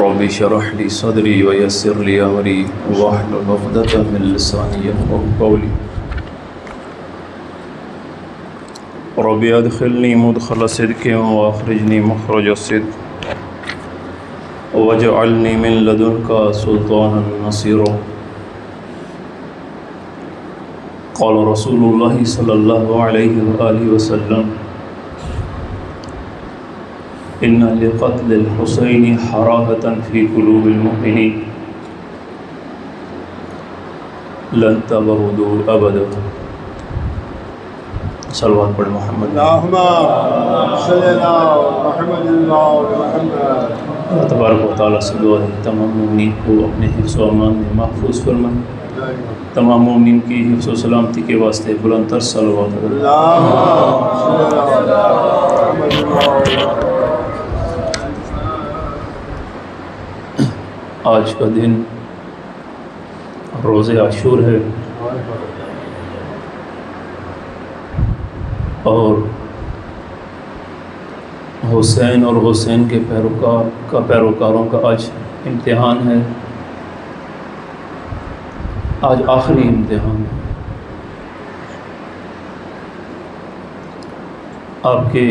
رب اشرح لي صدري ويسر لي أمري واحلل عقدة من لساني يفقهوا قولي رب ادخلني مدخل صدق واخرجني مخرج الصدق واجعلني من لدنك سلطانا نصيرا. قال رسول الله صلى الله عليه وآله وسلم إن لقتل الحسين حراهة في قلوب المؤمنين لن تبردوا أبدا. صلوات پڑھ محمد. اللہم صلی اللہ محمد اللہ تبارک و تعالیٰ سے دعا ہے تمام مومنین کو اپنے حفظ و امان میں محفوظ فرمائے. تمام مومنین کی حفظ و سلامتی کے واسطے بلند تر صلوات. آج کا دن روز عاشور ہے اور حسین اور حسین کے پیروکاروں کا آج امتحان ہے. آج آخری امتحان ہے. آپ کے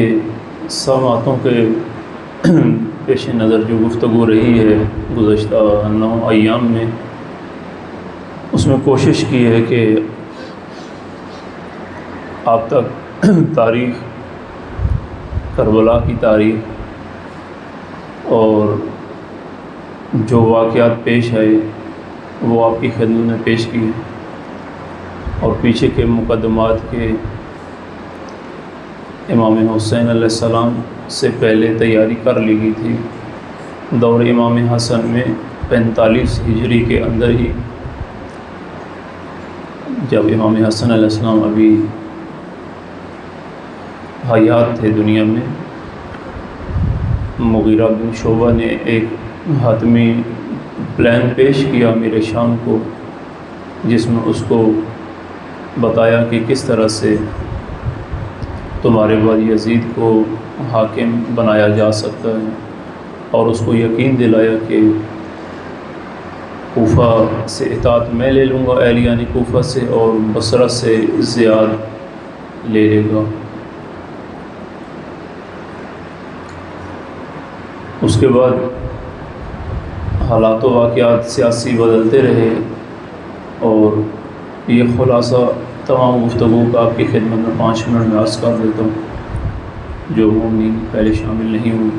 سماعتوں کے پیش نظر جو گفتگو رہی ہے گزشتہ 9 ایام میں، اس میں کوشش کی ہے کہ آپ تک تاریخ، کربلا کی تاریخ اور جو واقعات پیش آئے وہ آپ کی خدمت میں پیش کیے اور پیچھے کے مقدمات کے امام حسین علیہ السلام سے پہلے تیاری کر لی گئی تھی. دور امام حسن میں 45 ہجری کے اندر ہی، جب امام حسن علیہ السلام ابھی حیات تھے دنیا میں، مغیرہ بن شعبہ نے ایک حتمی پلان پیش کیا امیر شام کو، جس میں اس کو بتایا کہ کس طرح سے تمہارے بعد یزید کو حاکم بنایا جا سکتا ہے، اور اس کو یقین دلایا کہ کوفہ سے اطاعت میں لے لوں گا، اہلیان کوفہ سے، اور بصرہ سے زیاد لے لے گا. اس کے بعد حالات و واقعات سیاسی بدلتے رہے اور یہ خلاصہ تمام گفتگو کا آپ کی خدمت میں 5 منٹ میں عرض کر دیتا ہوں جو مومنین پہلے شامل نہیں ہوئے.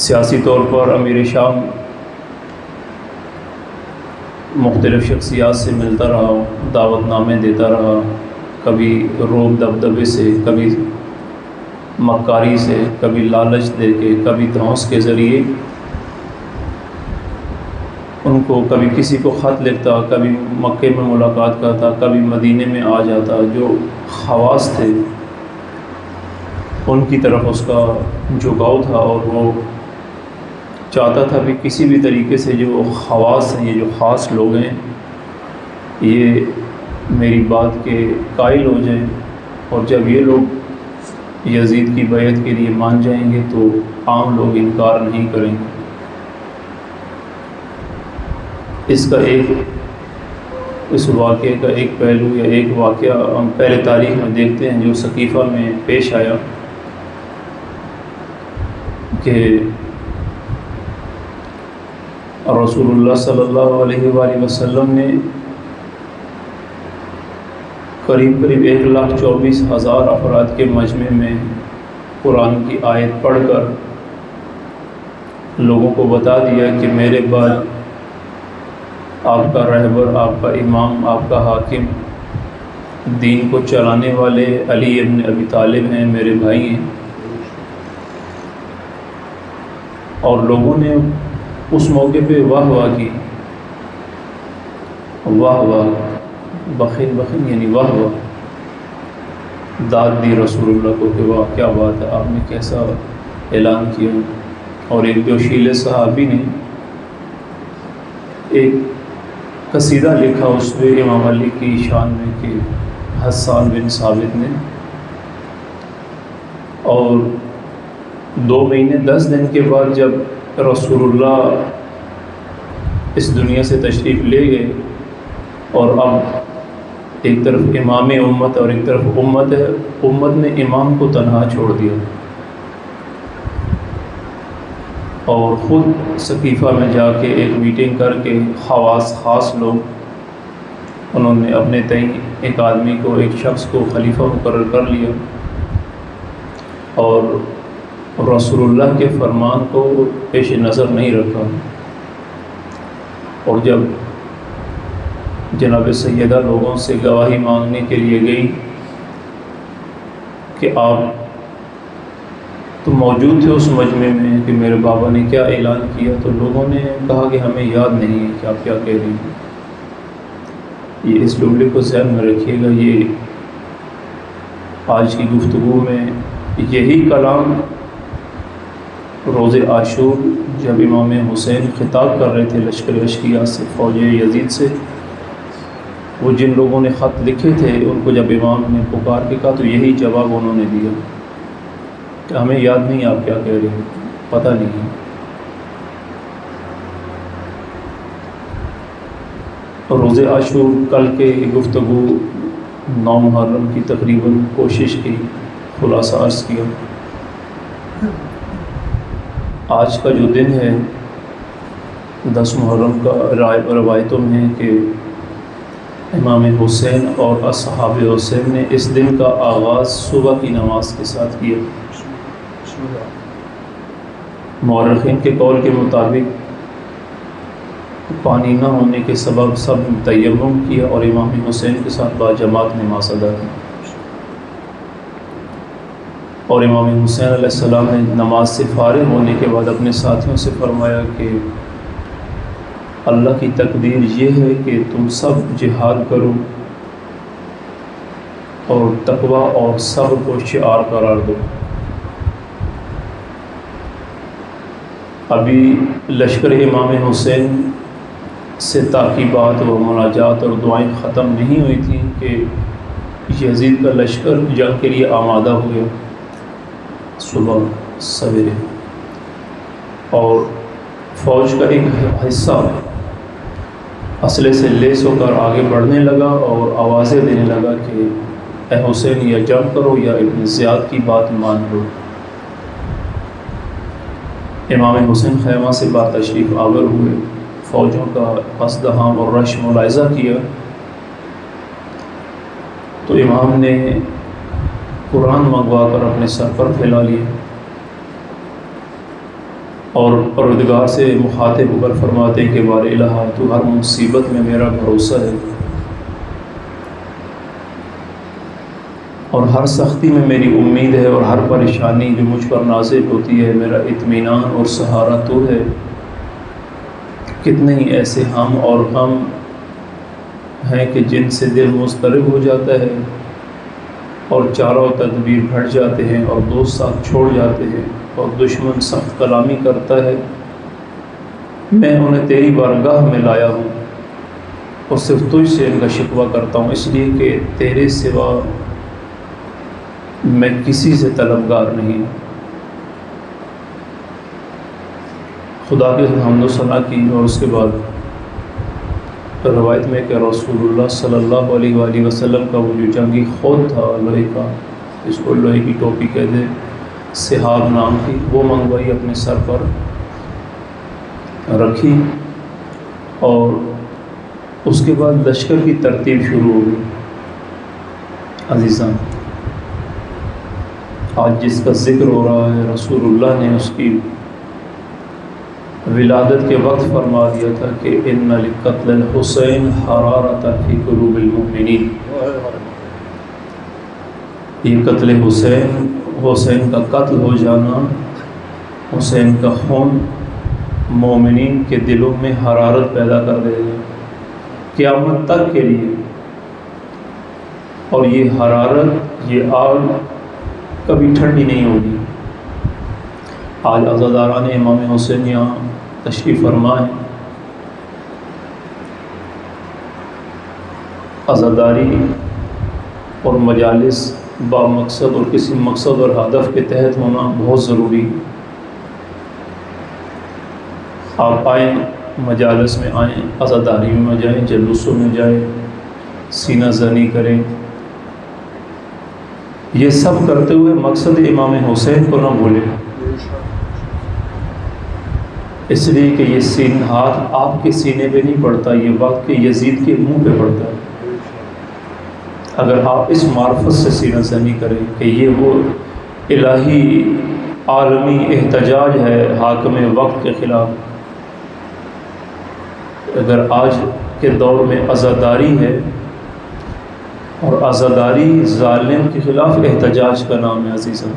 سیاسی طور پر امیر شام مختلف شخصیات سے ملتا رہا، دعوت نامے دیتا رہا، کبھی روب دبدبے سے، کبھی مکاری سے، کبھی لالچ دے کے، کبھی دھونس کے ذریعے ان کو، کبھی کسی کو خط لکھتا، کبھی مکے میں ملاقات کرتا، کبھی مدینے میں آ جاتا. جو خواص تھے ان کی طرف اس کا جھکاؤ تھا اور وہ چاہتا تھا کہ کسی بھی طریقے سے جو خواص ہیں، یہ جو خاص لوگ ہیں، یہ میری بات کے قائل ہو جائیں، اور جب یہ لوگ یزید کی بیعت کے لیے مان جائیں گے تو عام لوگ انکار نہیں کریں گے. اس واقعے کا ایک پہلو یا ایک واقعہ ہم پہلے تاریخ میں دیکھتے ہیں جو سقیفہ میں پیش آیا کہ رسول اللہ صلی اللہ علیہ وآلہ وسلم نے قریب 1,24,000 افراد کے مجمع میں قرآن کی آیت پڑھ کر لوگوں کو بتا دیا کہ میرے بعد آپ کا رہبر، آپ کا امام، آپ کا حاکم، دین کو چلانے والے علی ابن ابی طالب ہیں، میرے بھائی ہیں. اور لوگوں نے اس موقع پہ واہ واہ کی، واہ واہ، بخیر یعنی واہ واہ، داد دی رسول اللہ کو کہ واہ کیا بات ہے، آپ نے کیسا اعلان کیا. اور ایک جوشیل صحابی نے ایک قصیدہ لکھا اس میں امام علی کی شان میں کہ حسان بن ثابت نے، اور 2 مہینے 10 دن کے بعد جب رسول اللہ اس دنیا سے تشریف لے گئے اور اب ایک طرف امام امت اور ایک طرف امت ہے، امت نے امام کو تنہا چھوڑ دیا اور خود سقیفہ میں جا کے ایک میٹنگ کر کے خاص لوگ انہوں نے اپنے تئیں ایک آدمی کو، ایک شخص کو خلیفہ مقرر کر لیا اور رسول اللہ کے فرمان کو پیش نظر نہیں رکھا۔ اور جب جناب سیدہ لوگوں سے گواہی مانگنے کے لیے گئی کہ آپ تو موجود تھے اس مجمع میں کہ میرے بابا نے کیا اعلان کیا، تو لوگوں نے کہا کہ ہمیں یاد نہیں ہے کہ آپ کیا کہہ رہی ہیں۔ یہ اس جملے کو ذہن میں رکھیے گا، یہ آج کی گفتگو میں یہی کلام روز عاشور جب امام حسین خطاب کر رہے تھے لشکر اشقیاء سے، فوج یزید سے، وہ جن لوگوں نے خط لکھے تھے ان کو جب امام نے پکار کے کہا تو یہی جواب انہوں نے دیا کہ ہمیں یاد نہیں آپ کیا کہہ رہے ہیں، پتہ نہیں۔ روز عاشور کل کے گفتگو 9 محرم کی تقریباً کوشش کی، خلاصہ عرض کیا۔ آج کا جو دن ہے 10 محرم کا، روایتوں میں ہے کہ امام حسین اور اصحاب حسین نے اس دن کا آغاز صبح کی نماز کے ساتھ کیا۔ مورخین کے قول کے مطابق پانی نہ ہونے کے سبب سب نے تیمم کیا اور امام حسین کے ساتھ باجماعت نماز ادا کی، اور امام حسین علیہ السلام نے نماز سے فارغ ہونے کے بعد اپنے ساتھیوں سے فرمایا کہ اللہ کی تقدیر یہ ہے کہ تم سب جہاد کرو اور تقوی اور صبر کو شعار قرار دو۔ ابھی لشکر امام حسین سے تعقیبات اور مناجات اور دعائیں ختم نہیں ہوئی تھیں کہ یزید کا لشکر جنگ کے لیے آمادہ ہو گیا صبح سویرے، اور فوج کا ایک حصہ اسلحے سے لیس ہو کر آگے بڑھنے لگا اور آوازیں دینے لگا کہ اے حسین یا جنگ کرو یا ابن زیاد کی بات مان لو۔ امام حسین خیمہ سے با تشریف آور ہوئے، فوجوں کا ازدحام اور رش ملاحظہ کیا تو امام نے قرآن منگوا کر اپنے سر پر پھیلا لیا اور پروردگار سے مخاطب ہو کر فرماتے ہیں کہ بار الہ تو ہر مصیبت میں میرا بھروسہ ہے اور ہر سختی میں میری امید ہے، اور ہر پریشانی جو مجھ پر نازل ہوتی ہے میرا اطمینان اور سہارا تو ہے۔ کتنے ہی ایسے ہم اور غم ہیں کہ جن سے دل مضطرب ہو جاتا ہے اور چاروں تدبیر گھٹ جاتے ہیں اور دوست ساتھ چھوڑ جاتے ہیں اور دشمن سخت کلامی کرتا ہے، میں انہیں تیری بارگاہ میں لایا ہوں اور صرف تجھ سے ان کا شکوہ کرتا ہوں، اس لیے کہ تیرے سوا میں کسی سے طلبگار نہیں ہوں۔ خدا کے حمد و ثنا کی، اور اس کے بعد روایت میں کہ رسول اللہ صلی اللہ علیہ وآلہ وسلم کا وہ جو جنگی خود تھا لوہے کا، اس کو لوہے کی ٹوپی کہتے ہیں، سحاب نام کی، وہ منگوائی اپنے سر پر رکھی، اور اس کے بعد لشکر کی ترتیب شروع ہو گئی۔ عزیزان، آج جس کا ذکر ہو رہا ہے رسول اللہ نے اس کی ولادت کے وقت فرما دیا تھا کہ ان لقتل الحسین حرارۃ فی قلوب المؤمنین، یہ قتل حسین، حسین کا قتل ہو جانا، حسین کا خون مومنین کے دلوں میں حرارت پیدا کر دے گا قیامت تک کے لیے، اور یہ حرارت، یہ آگ کبھی ٹھنڈی نہیں ہوگی۔ آج عزاداران امام حسین یہاں تشریف فرما ہے، عزاداری اور مجالس با مقصد اور کسی مقصد اور ہدف کے تحت ہونا بہت ضروری ہے۔ آپ آئیں، مجالس میں آئیں، عزاداریوں میں جائیں، جلوسوں میں جائیں، سینہ زنی کریں، یہ سب کرتے ہوئے مقصد امام حسین کو نہ بھولیں، اس لیے کہ یہ ہاتھ آپ کے سینے پہ نہیں پڑتا، یہ وقت کے یزید کے منہ پہ پڑتا ہے۔ اگر آپ اس معرفت سے سینہ زنی کریں کہ یہ وہ الہی عالمی احتجاج ہے حاکم وقت کے خلاف، اگر آج کے دور میں عزاداری ہے، اور عزاداری ظالم کے خلاف احتجاج کا نام ہے عزیزاں۔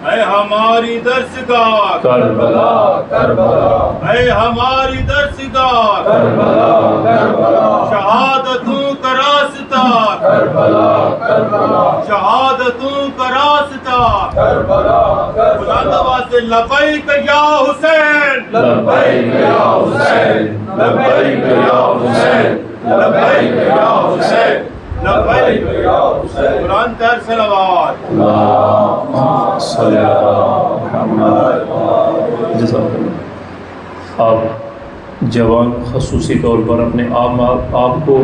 اے ہماری درسگاہ کربلا کربلا، اے ہماری درسگاہ کربلا کربلا، شہادتوں کا راستہ کربلا کربلا، شہادتوں کا راستہ کربلا بلند آواز سے لبیک یا حسین، لبیک یا حسین، لبیک یا حسین، لبیک یا حسین، لبیک یا حسین، بلند تر صلوات۔ اللہم صلی علی محمد۔ جزاک اللہ۔ آپ جوان خصوصی طور پر اپنے آپ کو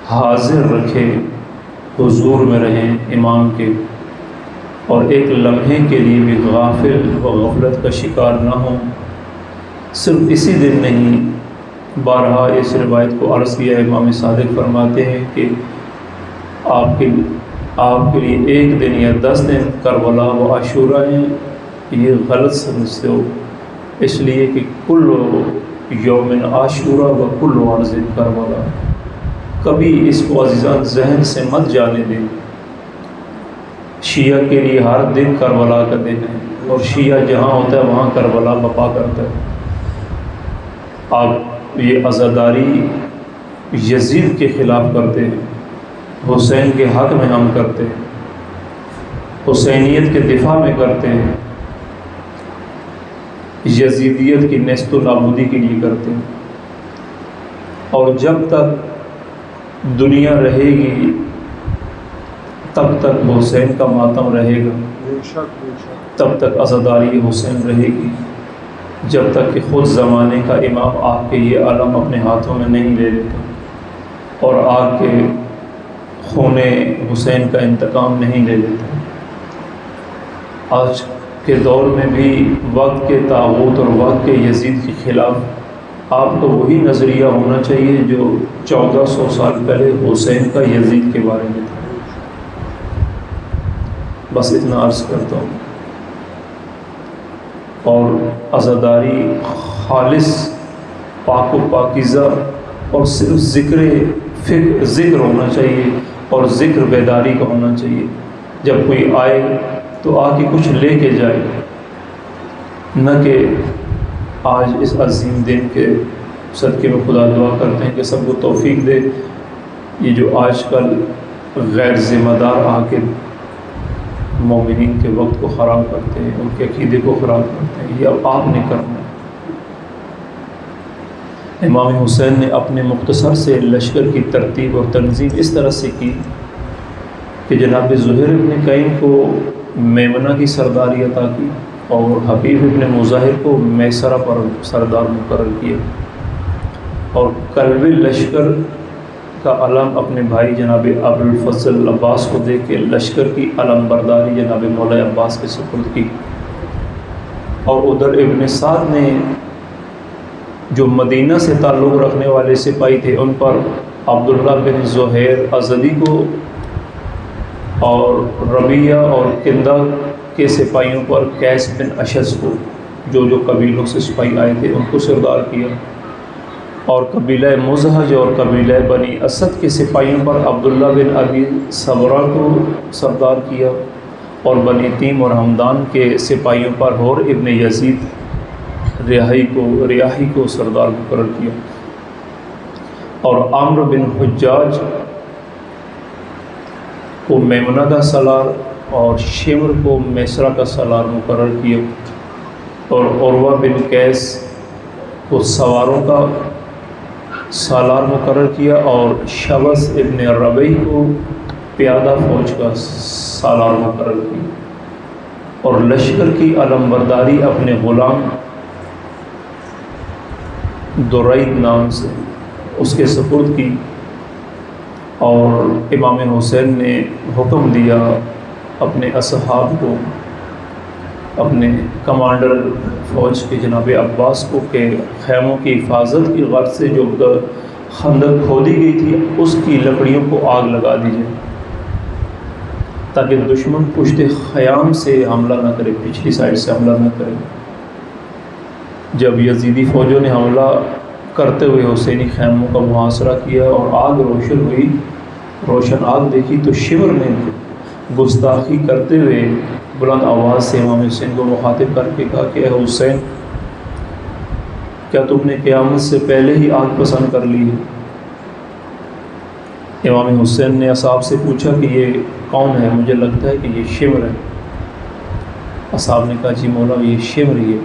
حاضر رکھیں، حضور میں رہیں امام کے، اور ایک لمحے کے لیے بھی غافل و غفلت کا شکار نہ ہوں۔ صرف اسی دن نہیں، بارہا اس روایت کو عرض کیا ہے، امام صادق فرماتے ہیں کہ آپ کے لیے ایک دن یا 10 دن کربلا و عاشورہ ہیں، یہ غلط سمجھتے ہو، اس لیے کہ کل یوم عاشورہ و کل عرض کربلا، کبھی اس کو عزیزان ذہن سے مت جانے دیں۔ شیعہ کے لیے ہر دن کربلا کا دن ہے، اور شیعہ جہاں ہوتا ہے وہاں کربلا بپا کرتا ہے۔ آپ یہ عزاداری یزید کے خلاف کرتے ہیں، حسین کے حق میں ہم کرتے ہیں، حسینیت کے دفاع میں کرتے ہیں، یزیدیت کی نیست و نابودی کے لیے کرتے ہیں، اور جب تک دنیا رہے گی تب تک حسین کا ماتم رہے گا، تب تک عزاداری حسین رہے گی، جب تک کہ خود زمانے کا امام آ کے یہ علم اپنے ہاتھوں میں نہیں لے لیتا، اور آ کے خون حسین کا انتقام نہیں لے لیتا۔ آج کے دور میں بھی وقت کے طاغوت اور وقت کے یزید کے خلاف آپ کو وہی نظریہ ہونا چاہیے جو 1400 سال پہلے حسین کا یزید کے بارے میں تھا۔ بس اتنا عرض کرتا ہوں۔ اور عزاداری خالص پاک و پاکیزہ اور صرف ذکر ہونا چاہیے، اور ذکر بیداری کا ہونا چاہیے۔ جب کوئی آئے تو آ کے کچھ لے کے جائے، نہ کہ آج اس عظیم دن کے صدقے میں خدا دعا کرتے ہیں کہ سب کو توفیق دے، یہ جو آج کل غیر ذمہ دار آ کے مومنین کے وقت کو خراب کرتے ہیں، ان کے عقیدے کو خراب کرتے ہیں، یہ اب آپ نے کرنا ہے۔ امام حسین نے اپنے مختصر سے لشکر کی ترتیب اور تنظیم اس طرح سے کی کہ جناب زہیر ابن قیم کو میمنہ کی سرداری عطا کی، اور حبیب ابن مظاہر کو میسرہ پر سردار مقرر کیا، اور قلب لشکر کا علم اپنے بھائی جناب ابوالفضل عباس کو دے کے لشکر کی علم برداری جناب مولا عباس کے سپرد کی، اور ادھر ابن سعد نے جو مدینہ سے تعلق رکھنے والے سپاہی تھے ان پر عبداللہ بن زہیر ازدی کو، اور ربیہ اور کندہ کے سپاہیوں پر قیس بن اشج کو، جو قبیلوں سے سپاہی آئے تھے ان کو سردار کیا، اور قبیلہ مزہج اور قبیلہ بنی اسد کے سپاہیوں پر عبداللہ بن ابی صبرہ کو سردار کیا، اور بنی تیم اور ہمدان کے سپاہیوں پر حور ابن یزید ریاحی کو سردار مقرر کیا، اور عمرو بن حجاج کو میمنہ کا سالار اور شمر کو میسرہ کا سالار مقرر کیا، اور عروہ بن قیس کو سواروں کا سالار مقرر کیا، اور شبس ابن ربیع کو پیادہ فوج کا سالار مقرر کی اور لشکر کی علمبرداری اپنے غلام درید نام سے اس کے سپرد کی، اور امام حسین نے حکم دیا اپنے اصحاب کو، اپنے کمانڈر فوج کے جناب عباس کو، کہ خیموں کی حفاظت کی غرض سے جو خندق کھودی گئی تھی اس کی لکڑیوں کو آگ لگا دیجیے تاکہ دشمن پشت خیام سے حملہ نہ کرے، پچھلی سائڈ سے حملہ نہ کرے۔ جب یزیدی فوجوں نے حملہ کرتے ہوئے حسینی خیموں کا محاصرہ کیا اور آگ روشن آگ دیکھی تو شمر نے گستاخی کرتے ہوئے بلند آواز سے امام حسین کو مخاطب کر کے کہا کہ اے حسین، کیا تم نے قیامت سے پہلے ہی آگ پسند کر لی ہے؟ امام حسین نے اصحاب سے پوچھا کہ یہ کون ہے؟ مجھے لگتا ہے کہ یہ شمر ہے۔ اصحاب نے کہا جی مولا یہ شمر ہی ہے۔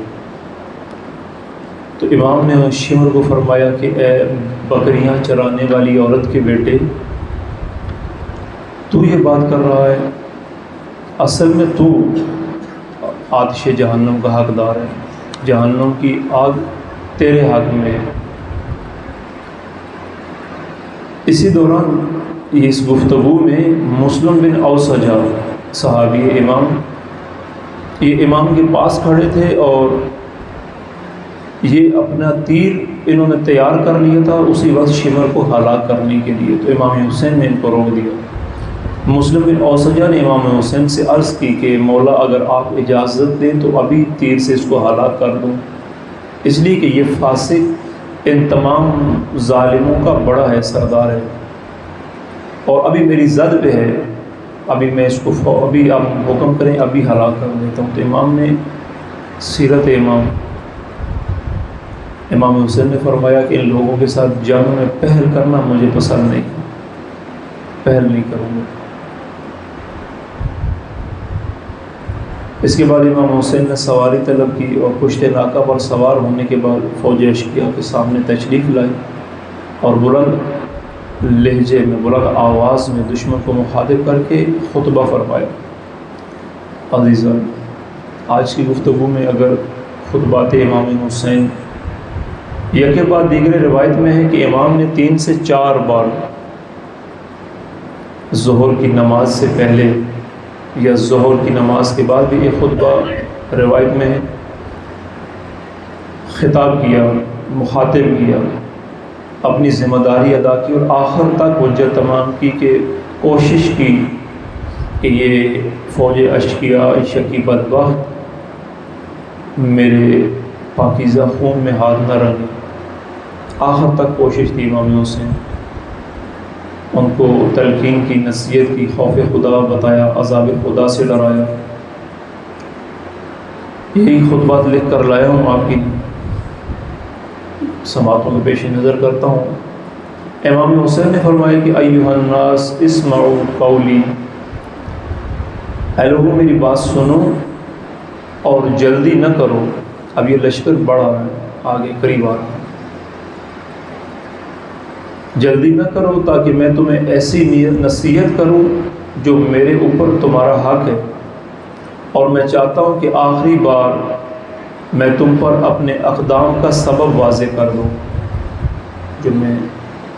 تو امام نے اس شمر کو فرمایا کہ اے بکریاں چرانے والی عورت کے بیٹے، تو یہ بات کر رہا ہے، اصل میں تو آتش جہنم کا حقدار ہے، جہنم کی آگ تیرے حق میں ہے۔ اسی دوران اس گفتگو میں مسلم بن اوسجہ صحابی یہ امام کے پاس کھڑے تھے اور یہ اپنا تیر انہوں نے تیار کر لیا تھا اسی وقت شمر کو ہلاک کرنے کے لیے، تو امام حسین نے ان کو روک دیا۔ مسلم بن اوسجہ نے امام حسین سے عرض کی کہ مولا اگر آپ اجازت دیں تو ابھی تیر سے اس کو ہلاک کر دوں، اس لیے کہ یہ فاسق ان تمام ظالموں کا بڑا ہے، سردار ہے، اور ابھی میری زد پہ ہے، ابھی میں اس کو ابھی آپ حکم کریں ابھی ہلاک کر دیتا ہوں۔ تو امام نے سیرت امام حسین نے فرمایا کہ ان لوگوں کے ساتھ جنگ میں پہل کرنا مجھے پسند نہیں، پہل نہیں کروں گا۔ اس کے بعد امام حسین نے سواری طلب کی اور پشت ناکہ پر سوار ہونے کے بعد فوج اشقیاء کے سامنے تشریف لائی اور بلند لہجے میں، بلند آواز میں دشمن کو مخاطب کر کے خطبہ فرمایا۔ عزیزان، آج کی گفتگو میں اگر خطبات امام حسین یکے بعد دیگر روایت میں ہے کہ امام نے 3 سے 4 بار ظہر کی نماز سے پہلے یا ظہر کی نماز کے بعد بھی یہ خطبہ روایت میں ہے، خطاب کیا، مخاطب کیا، اپنی ذمہ داری ادا کی اور آخر تک حجت تمام کی کہ کوشش کی کہ یہ فوج اشقیاء شقی بدبخت میرے پاکیزہ خون میں ہاتھ نہ رنگے۔ آخر تک کوشش تھی امام حسین، ان کو تلقین کی، نصیحت کی، خوف خدا بتایا، عذاب خدا سے ڈرایا۔ یہی خطبات لکھ کر لایا ہوں، آپ کی سماعتوں میں پیش نظر کرتا ہوں۔ امام حسین نے فرمایا کہ ایھا الناس اسمعوا قولی، اے لوگوں میری بات سنو اور جلدی نہ کرو، اب یہ لشکر بڑھ رہا ہے، آگے قریب آ رہا ہے، جلدی نہ کرو تاکہ میں تمہیں ایسی نصیحت کروں جو میرے اوپر تمہارا حق ہے، اور میں چاہتا ہوں کہ آخری بار میں تم پر اپنے اقدام کا سبب واضح کر دوں، جو میں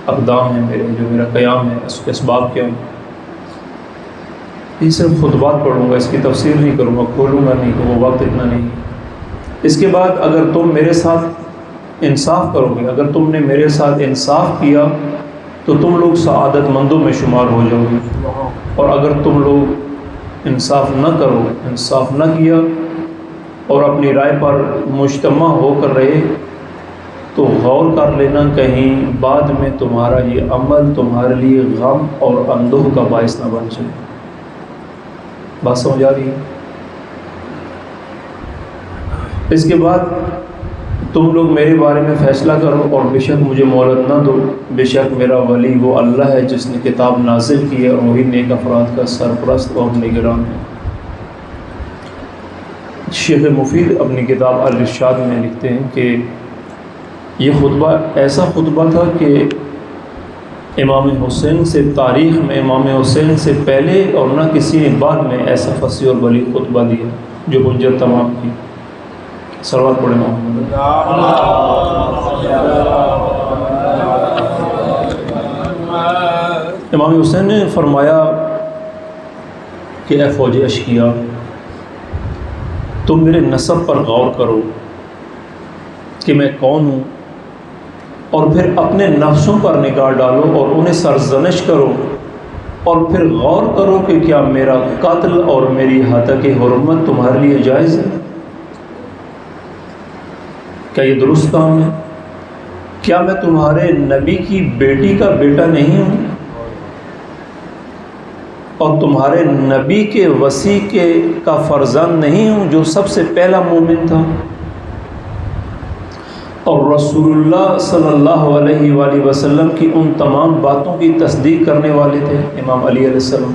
اقدام ہیں میرے، جو میرا قیام ہے، اس کے اسباب کیا ہیں۔ یہ صرف خطبات پڑھوں گا، اس کی تفسیر نہیں کروں گا، کھولوں گا نہیں، وہ وقت اتنا نہیں۔ اس کے بعد اگر تم میرے ساتھ انصاف کرو گے، اگر تم نے میرے ساتھ انصاف کیا تو تم لوگ سعادت مندوں میں شمار ہو جاؤ گے، اور اگر تم لوگ انصاف نہ کرو، انصاف نہ کیا اور اپنی رائے پر مجتمع ہو کر رہے تو غور کر لینا کہیں بعد میں تمہارا یہ عمل تمہارے لیے غم اور اندوہ کا باعث نہ بن جائے۔ بات سمجھ آ رہی ہے؟ اس کے بعد تم لوگ میرے بارے میں فیصلہ کرو اور بے شک مجھے مہلت نہ دو، بے شک میرا ولی وہ اللہ ہے جس نے کتاب نازل کی ہے اور وہی نیک افراد کا سرپرست اور نگران ہے۔ شیخ مفید اپنی کتاب الارشاد میں لکھتے ہیں کہ یہ خطبہ ایسا خطبہ تھا کہ امام حسین سے تاریخ میں امام حسین سے پہلے اور نہ کسی نے بعد میں ایسا فصیح اور بلیغ خطبہ دیا جو حجت تمام کی. صلوات پڑھیں محمد. امام حسین نے فرمایا کہ اے فوج اشقیا، تم میرے نسب پر غور کرو کہ میں کون ہوں، اور پھر اپنے نفسوں پر نگاہ ڈالو اور انہیں سرزنش کرو، اور پھر غور کرو کہ کیا میرا قتل اور میری ہتک حرمت تمہارے لیے جائز ہے؟ کیا یہ درست کام ہے؟ کیا میں تمہارے نبی کی بیٹی کا بیٹا نہیں ہوں اور تمہارے نبی کے وصی کا فرزند نہیں ہوں جو سب سے پہلا مومن تھا اور رسول اللہ صلی اللہ علیہ وآلہ وسلم کی ان تمام باتوں کی تصدیق کرنے والے تھے؟ امام علی علیہ السلام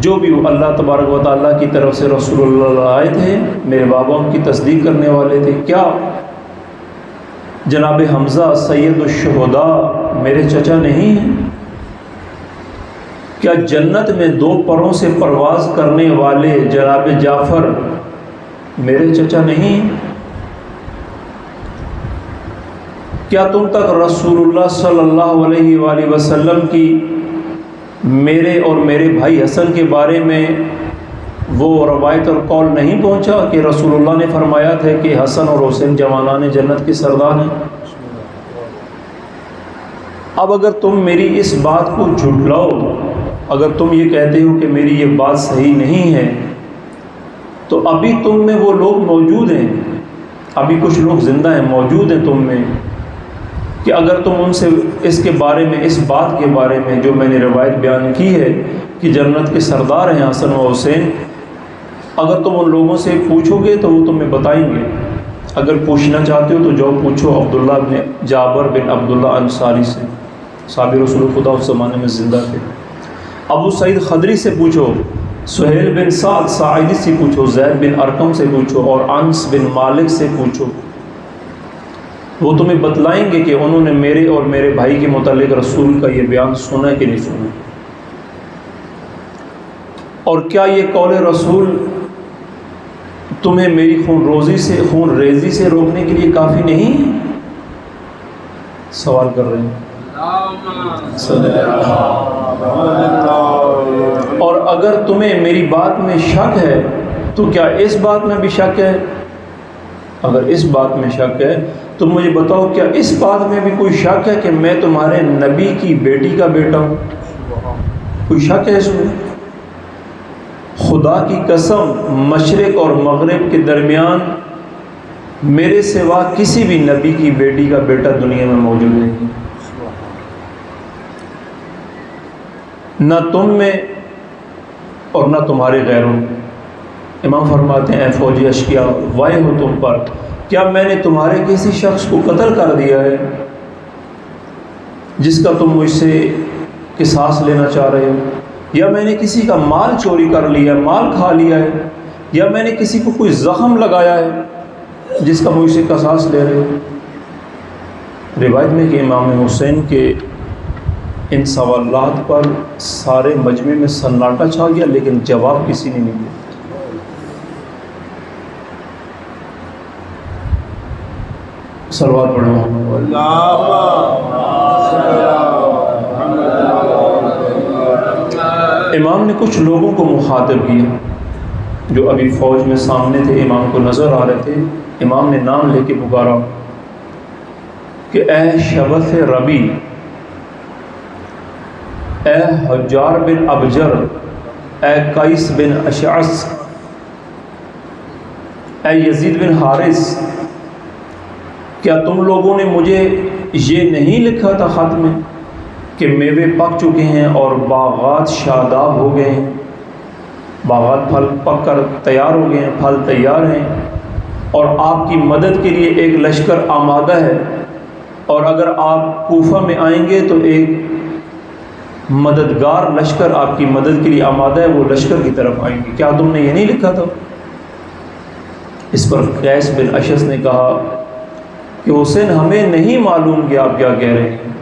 جو بھی اللہ تبارک و تعالیٰ کی طرف سے رسول اللہ آئے تھے، میرے بابا ان کی تصدیق کرنے والے تھے. کیا جناب حمزہ سید الشہداء میرے چچا نہیں ہیں؟ کیا جنت میں 2 پروں سے پرواز کرنے والے جناب جعفر میرے چچا نہیں ہیں؟ کیا تم تک رسول اللہ صلی اللہ علیہ وآلہ وسلم کی میرے اور میرے بھائی حسن کے بارے میں وہ روایت اور قول نہیں پہنچا کہ رسول اللہ نے فرمایا تھا کہ حسن اور حسین جوانان جنت کے سردار ہیں؟ اب اگر تم میری اس بات کو جھٹلاؤ، اگر تم یہ کہتے ہو کہ میری یہ بات صحیح نہیں ہے، تو ابھی تم میں وہ لوگ موجود ہیں، ابھی کچھ لوگ زندہ ہیں، موجود ہیں تم میں، کہ اگر تم ان سے اس کے بارے میں، اس بات کے بارے میں جو میں نے روایت بیان کی ہے کہ جنت کے سردار ہیں حسن و حسین، اگر تم ان لوگوں سے پوچھو گے تو وہ تمہیں بتائیں گے. اگر پوچھنا چاہتے ہو تو جو پوچھو عبداللہ بن جابر بن عبداللہ انصاری سے، صحابی رسول خدا اس زمانے میں زندہ تھے. ابو سعید خدری سے پوچھو، سہیل بن سعد ساعدی سے پوچھو، زید بن ارقم سے پوچھو اور انس بن مالک سے پوچھو. وہ تمہیں بتلائیں گے کہ انہوں نے میرے اور میرے بھائی کے متعلق رسول کا یہ بیان سنا کہ نہیں سنا. اور کیا یہ قول رسول تمہیں میری خون ریزی سے روکنے کے لیے کافی نہیں ہے؟ سوال کر رہے ہیں. اور اگر تمہیں میری بات میں شک ہے تو کیا اس بات میں بھی شک ہے؟ اگر اس بات میں شک ہے تو مجھے بتاؤ، کیا اس بات میں بھی کوئی شک ہے کہ میں تمہارے نبی کی بیٹی کا بیٹا ہوں؟ کوئی شک ہے اس میں؟ خدا کی قسم، مشرق اور مغرب کے درمیان میرے سوا کسی بھی نبی کی بیٹی کا بیٹا دنیا میں موجود نہیں، نہ تم میں اور نہ تمہارے غیروں. امام فرماتے ہیں اے فوجی اشقیا، وائے ہو تم پر، کیا میں نے تمہارے کسی شخص کو قتل کر دیا ہے جس کا تم مجھ سے قصاص لینا چاہ رہے ہو؟ یا میں نے کسی کا مال چوری کر لیا، مال کھا لیا ہے؟ یا میں نے کسی کو کوئی زخم لگایا ہے جس کا مجھ سے قصاص لے رہے ہو؟ روایت میں کہ امام حسین کے ان سوالات پر سارے مجمع میں سناٹا چھا گیا، لیکن جواب کسی نے نہیں دیا. صلوات پڑھو. امام نے کچھ لوگوں کو مخاطب کیا جو ابھی فوج میں سامنے تھے، امام کو نظر آ رہے تھے. امام نے نام لے کے پکارا کہ اے شبث ربی، اے حجار بن ابجر، اے قیس بن اشعث، اے یزید بن حارث، کیا تم لوگوں نے مجھے یہ نہیں لکھا تھا خط میں کہ میوے پک چکے ہیں اور باغات شاداب ہو گئے ہیں، باغات پھل پک کر تیار ہو گئے ہیں، پھل تیار ہیں، اور آپ کی مدد کے لیے ایک لشکر آمادہ ہے، اور اگر آپ کوفہ میں آئیں گے تو ایک مددگار لشکر آپ کی مدد کے لیے آمادہ ہے، وہ لشکر کی طرف آئیں گے، کیا تم نے یہ نہیں لکھا تھا؟ اس پر قیس بن اشعث نے کہا کہ حسین ہمیں نہیں معلوم کہ آپ کیا کہہ رہے ہیں،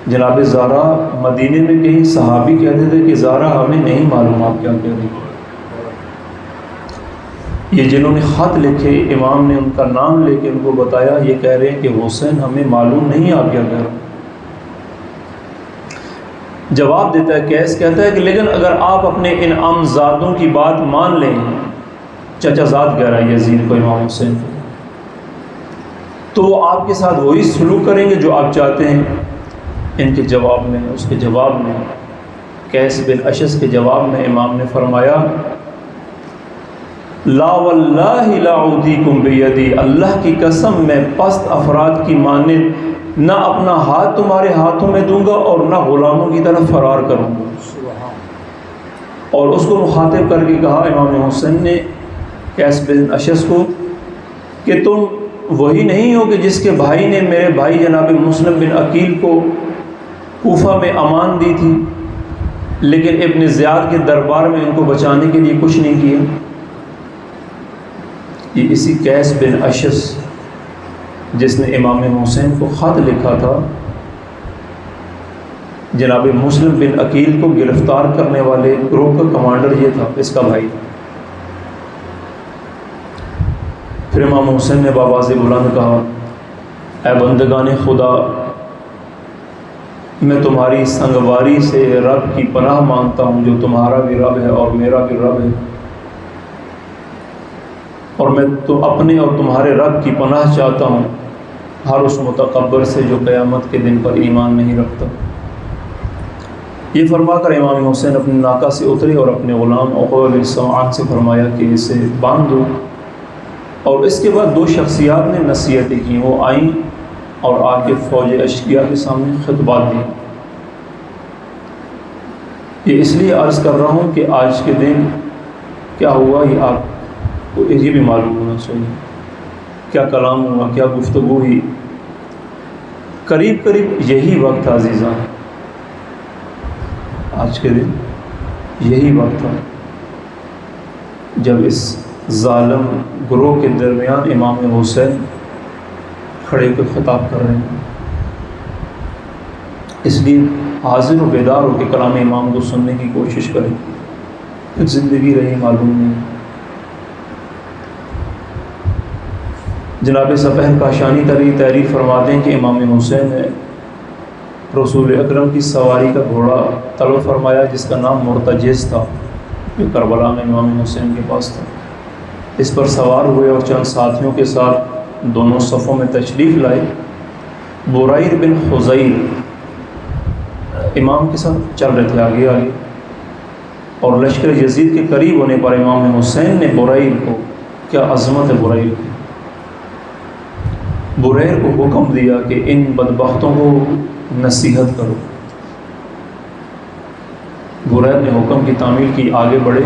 جناب زارا مدینے میں کہیں صحابی کہتے تھے کہ زارا ہمیں نہیں معلوم آپ کیا کہہ رہی. یہ جنہوں نے خط لکھے امام نے ان کا نام لے کے ان کو بتایا، یہ کہہ رہے ہیں کہ حسین ہمیں معلوم نہیں آپ کیا کہہ رہے ہیں. جواب دیتا ہے کیس، کہتا ہے کہ لیکن اگر آپ اپنے ان امزادوں کی بات مان لیں، چچا زاد کہہ رہا ہے یزید کو امام حسین کو، تو وہ آپ کے ساتھ وہی سلوک کریں گے جو آپ چاہتے ہیں. ان کے جواب میں، اس کے جواب میں، قیس بن اشس کے جواب میں امام نے فرمایا لا واللہ لا اعطیکم بیدی، اللہ کی قسم میں پست افراد کی مانند نہ اپنا ہاتھ تمہارے ہاتھوں میں دوں گا اور نہ غلاموں کی طرف فرار کروں گا. اور اس کو مخاطب کر کے کہا امام حسین نے قیس بن اشس کو کہ تم وہی نہیں ہو کہ جس کے بھائی نے میرے بھائی جناب مسلم بن عقیل کو کوفہ میں امان دی تھی، لیکن ابن زیاد کے دربار میں ان کو بچانے کے لیے کچھ نہیں کیا. یہ اسی قیس بن اشس جس نے امام حسین کو خط لکھا تھا، جناب مسلم بن عقیل کو گرفتار کرنے والے گروہ کا کمانڈر یہ تھا، اس کا بھائی. پھر امام حسین نے بآواز بلند کہا اے بندگان خدا، میں تمہاری سنگواری سے رب کی پناہ مانگتا ہوں جو تمہارا بھی رب ہے اور میرا بھی رب ہے، اور میں تو اپنے اور تمہارے رب کی پناہ چاہتا ہوں ہر اس متکبر سے جو قیامت کے دن پر ایمان نہیں رکھتا. یہ فرما کر امام حسین اپنے ناکہ سے اترے اور اپنے غلام عقبہ بن سمعان سے فرمایا کہ اسے باندھ دو. اور اس کے بعد دو شخصیات نے نصیحتیں کی، وہ آئیں اور آ کے فوج اشقیاء کے سامنے خطبات دی. یہ اس لیے عرض کر رہا ہوں کہ آج کے دن کیا ہوا یہ آپ کو یہ بھی معلوم ہونا چاہیے. کیا کلام ہوا، کیا گفتگو ہوئی. قریب قریب یہی وقت تھا عزیزان، آج کے دن یہی وقت تھا جب اس ظالم گروہ کے درمیان امام حسین کھڑے کو خطاب کر رہے ہیں. اس لیے حاضر و بیدار ہو کے کلام امام کو سننے کی کوشش کریں. کچھ زندگی رہی معلوم نہیں. جناب سپہر کاشانی تحریر فرماتے ہیں کہ امام حسین نے رسول اکرم کی سواری کا گھوڑا طلب فرمایا جس کا نام مرتجز تھا، جو کربلا میں امام حسین کے پاس تھا. اس پر سوار ہوئے اور چند ساتھیوں کے ساتھ دونوں صفوں میں تشریف لائے. بریر بن خزیر امام کے ساتھ چل رہے تھے آگے آگے، اور لشکر یزید کے قریب ہونے پر امام حسین نے بریر کو، کیا عظمت ہے بریر کو حکم دیا کہ ان بدبختوں کو نصیحت کرو. بریر نے حکم کی تعمیل کی، آگے بڑھے.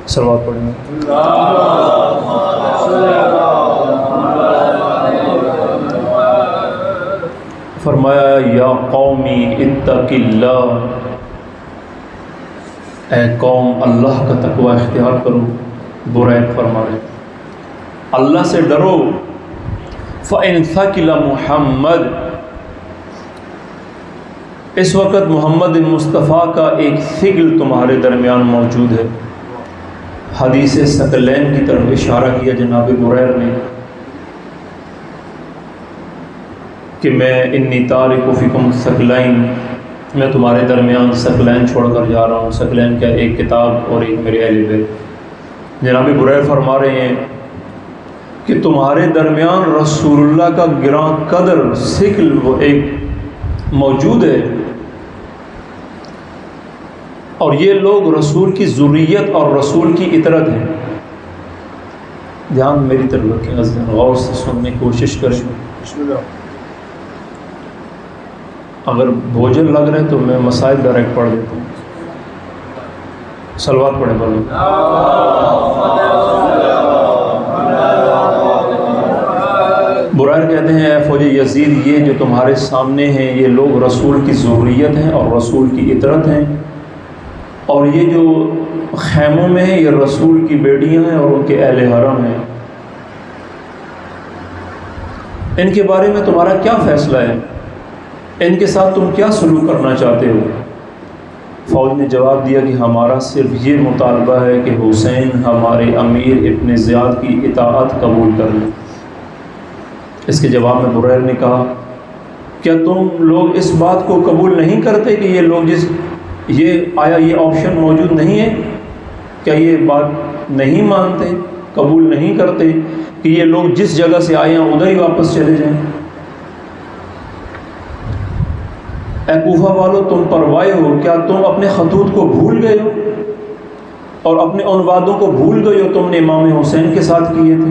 صلوات پڑھیں گے. فرمایا یا قومی اتق اللہ، اے قوم اللہ کا تقوی اختیار کرو. بریر فرما رہے اللہ سے ڈرو. فَإِن ثَقِلَ محمد، اس وقت محمد مصطفیٰ کا ایک ثقل تمہارے درمیان موجود ہے. حدیث ثقلین کی طرف اشارہ کیا جناب بریر نے کہ میں انی تارک فیکم ثقلین، میں تمہارے درمیان ثقلین چھوڑ کر جا رہا ہوں. ثقلین کیا؟ ایک کتاب اور ایک میرے اہل بیت. جناب بریر فرما رہے ہیں کہ تمہارے درمیان رسول اللہ کا گراں قدر ثقل وہ ایک موجود ہے، اور یہ لوگ رسول کی ذریت اور رسول کی اطرت ہیں. دھیان میری طرف رکھیں، غور سے سننے کی کوشش کریں. اگر بوجھل لگ رہے تو میں مسائل ڈائریکٹ پڑھ دیتا ہوں. صلوات پڑھیں بولو. بریر کہتے ہیں اے فوج یزید، یہ جو تمہارے سامنے ہیں یہ لوگ رسول کی ذریت ہیں اور رسول کی اطرت ہیں، اور یہ جو خیموں میں ہیں یہ رسول کی بیٹیاں ہیں اور ان کے اہل حرم ہیں. ان کے بارے میں تمہارا کیا فیصلہ ہے؟ ان کے ساتھ تم کیا سلوک کرنا چاہتے ہو؟ فوج نے جواب دیا کہ ہمارا صرف یہ مطالبہ ہے کہ حسین ہمارے امیر ابن زیاد کی اطاعت قبول کر لیں۔ اس کے جواب میں بریر نے کہا، کیا تم لوگ اس بات کو قبول نہیں کرتے کہ یہ آپشن موجود نہیں ہے؟ کیا یہ بات نہیں مانتے، قبول نہیں کرتے کہ یہ لوگ جس جگہ سے آئے ہیں ادھر ہی واپس چلے جائیں؟ اے کوفہ والو، تم پروائے ہو، کیا تم اپنے خطوط کو بھول گئے ہو اور اپنے ان وعدوں کو بھول گئے ہو تم نے امام حسین کے ساتھ کیے تھے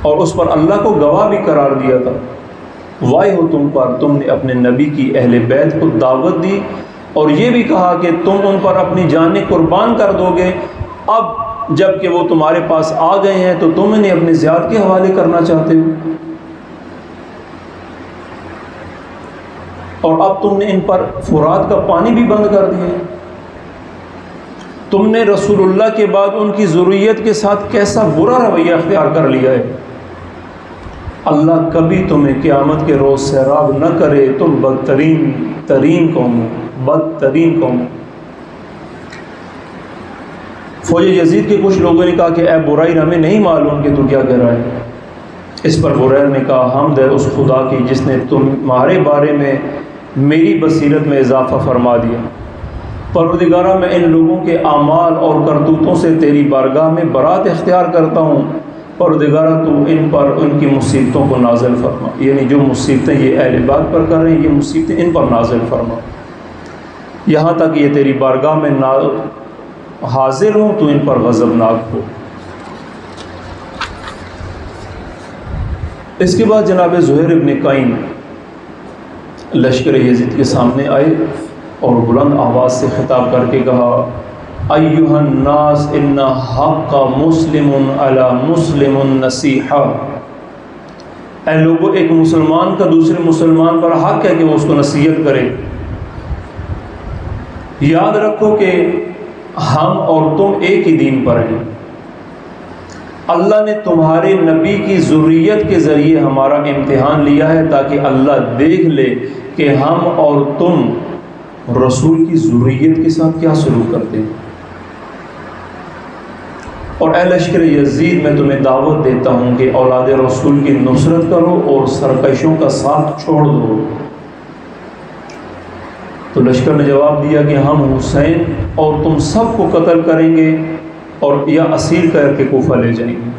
اور اس پر اللہ کو گواہ بھی قرار دیا تھا؟ وائے ہو تم پر، تم نے اپنے نبی کی اہل بیت کو دعوت دی اور یہ بھی کہا کہ تم ان پر اپنی جانیں قربان کر دو گے، اب جب کہ وہ تمہارے پاس آ گئے ہیں تو تم انہیں اپنے زیاد کے حوالے کرنا چاہتے ہو، اور اب تم نے ان پر فرات کا پانی بھی بند کر دیا۔ تم نے رسول اللہ کے بعد ان کی ذریت کے ساتھ کیسا برا رویہ اختیار کر لیا ہے۔ اللہ کبھی تمہیں قیامت کے روز سیراب نہ کرے، تم بدترین قوم ہو۔ فوج یزید کے کچھ لوگوں نے کہا کہ اے برائر، ہمیں نہیں معلوم کہ تو کیا کہہ رہا ہے۔ اس پر بریر نے کہا، حمد ہے اس خدا کی جس نے تمہارے بارے میں میری بصیرت میں اضافہ فرما دیا۔ پروردگارہ، میں ان لوگوں کے اعمال اور کرتوتوں سے تیری بارگاہ میں برات اختیار کرتا ہوں۔ پروردگارہ، تو ان پر ان کی مصیبتوں کو نازل فرما، یعنی جو مصیبتیں یہ اہل بیت پر کر رہے ہیں یہ مصیبتیں ان پر نازل فرما، یہاں تک یہ تیری بارگاہ میں حاضر ہوں تو ان پر غضبناک ہو۔ اس کے بعد جناب زہیر ابن قائن لشکر یزید کے سامنے آئے اور بلند آواز سے خطاب کر کے کہا، ایھا الناس ان حق مسلم علی مسلم نصیحہ، اے لوگو، ایک مسلمان کا دوسرے مسلمان پر حق ہے کہ وہ اس کو نصیحت کرے۔ یاد رکھو کہ ہم اور تم ایک ہی دین پر ہیں۔ اللہ نے تمہارے نبی کی ذریت کے ذریعے ہمارا امتحان لیا ہے تاکہ اللہ دیکھ لے کہ ہم اور تم رسول کی ذریت کے ساتھ کیا سلوک کرتے ہیں۔ اور اے لشکر یزید، میں تمہیں دعوت دیتا ہوں کہ اولاد رسول کی نصرت کرو اور سرکشوں کا ساتھ چھوڑ دو۔ تو لشکر نے جواب دیا کہ ہم حسین اور تم سب کو قتل کریں گے اور یا اسیر کر کے کوفہ لے جائیں گے۔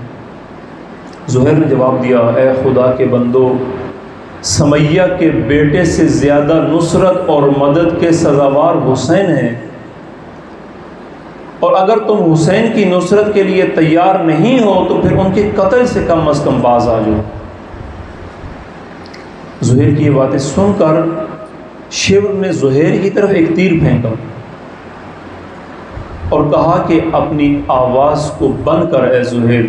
زہیر نے جواب دیا، اے خدا کے بندو، سمیہ کے بیٹے سے زیادہ نصرت اور مدد کے سزاوار حسین ہیں، اور اگر تم حسین کی نصرت کے لیے تیار نہیں ہو تو پھر ان کے قتل سے کم از کم باز آ جاؤ۔ زہیر کی یہ باتیں سن کر شیور نے زہیر کی طرف ایک تیر پھینکا اور کہا کہ اپنی آواز کو بند کر اے زہیر۔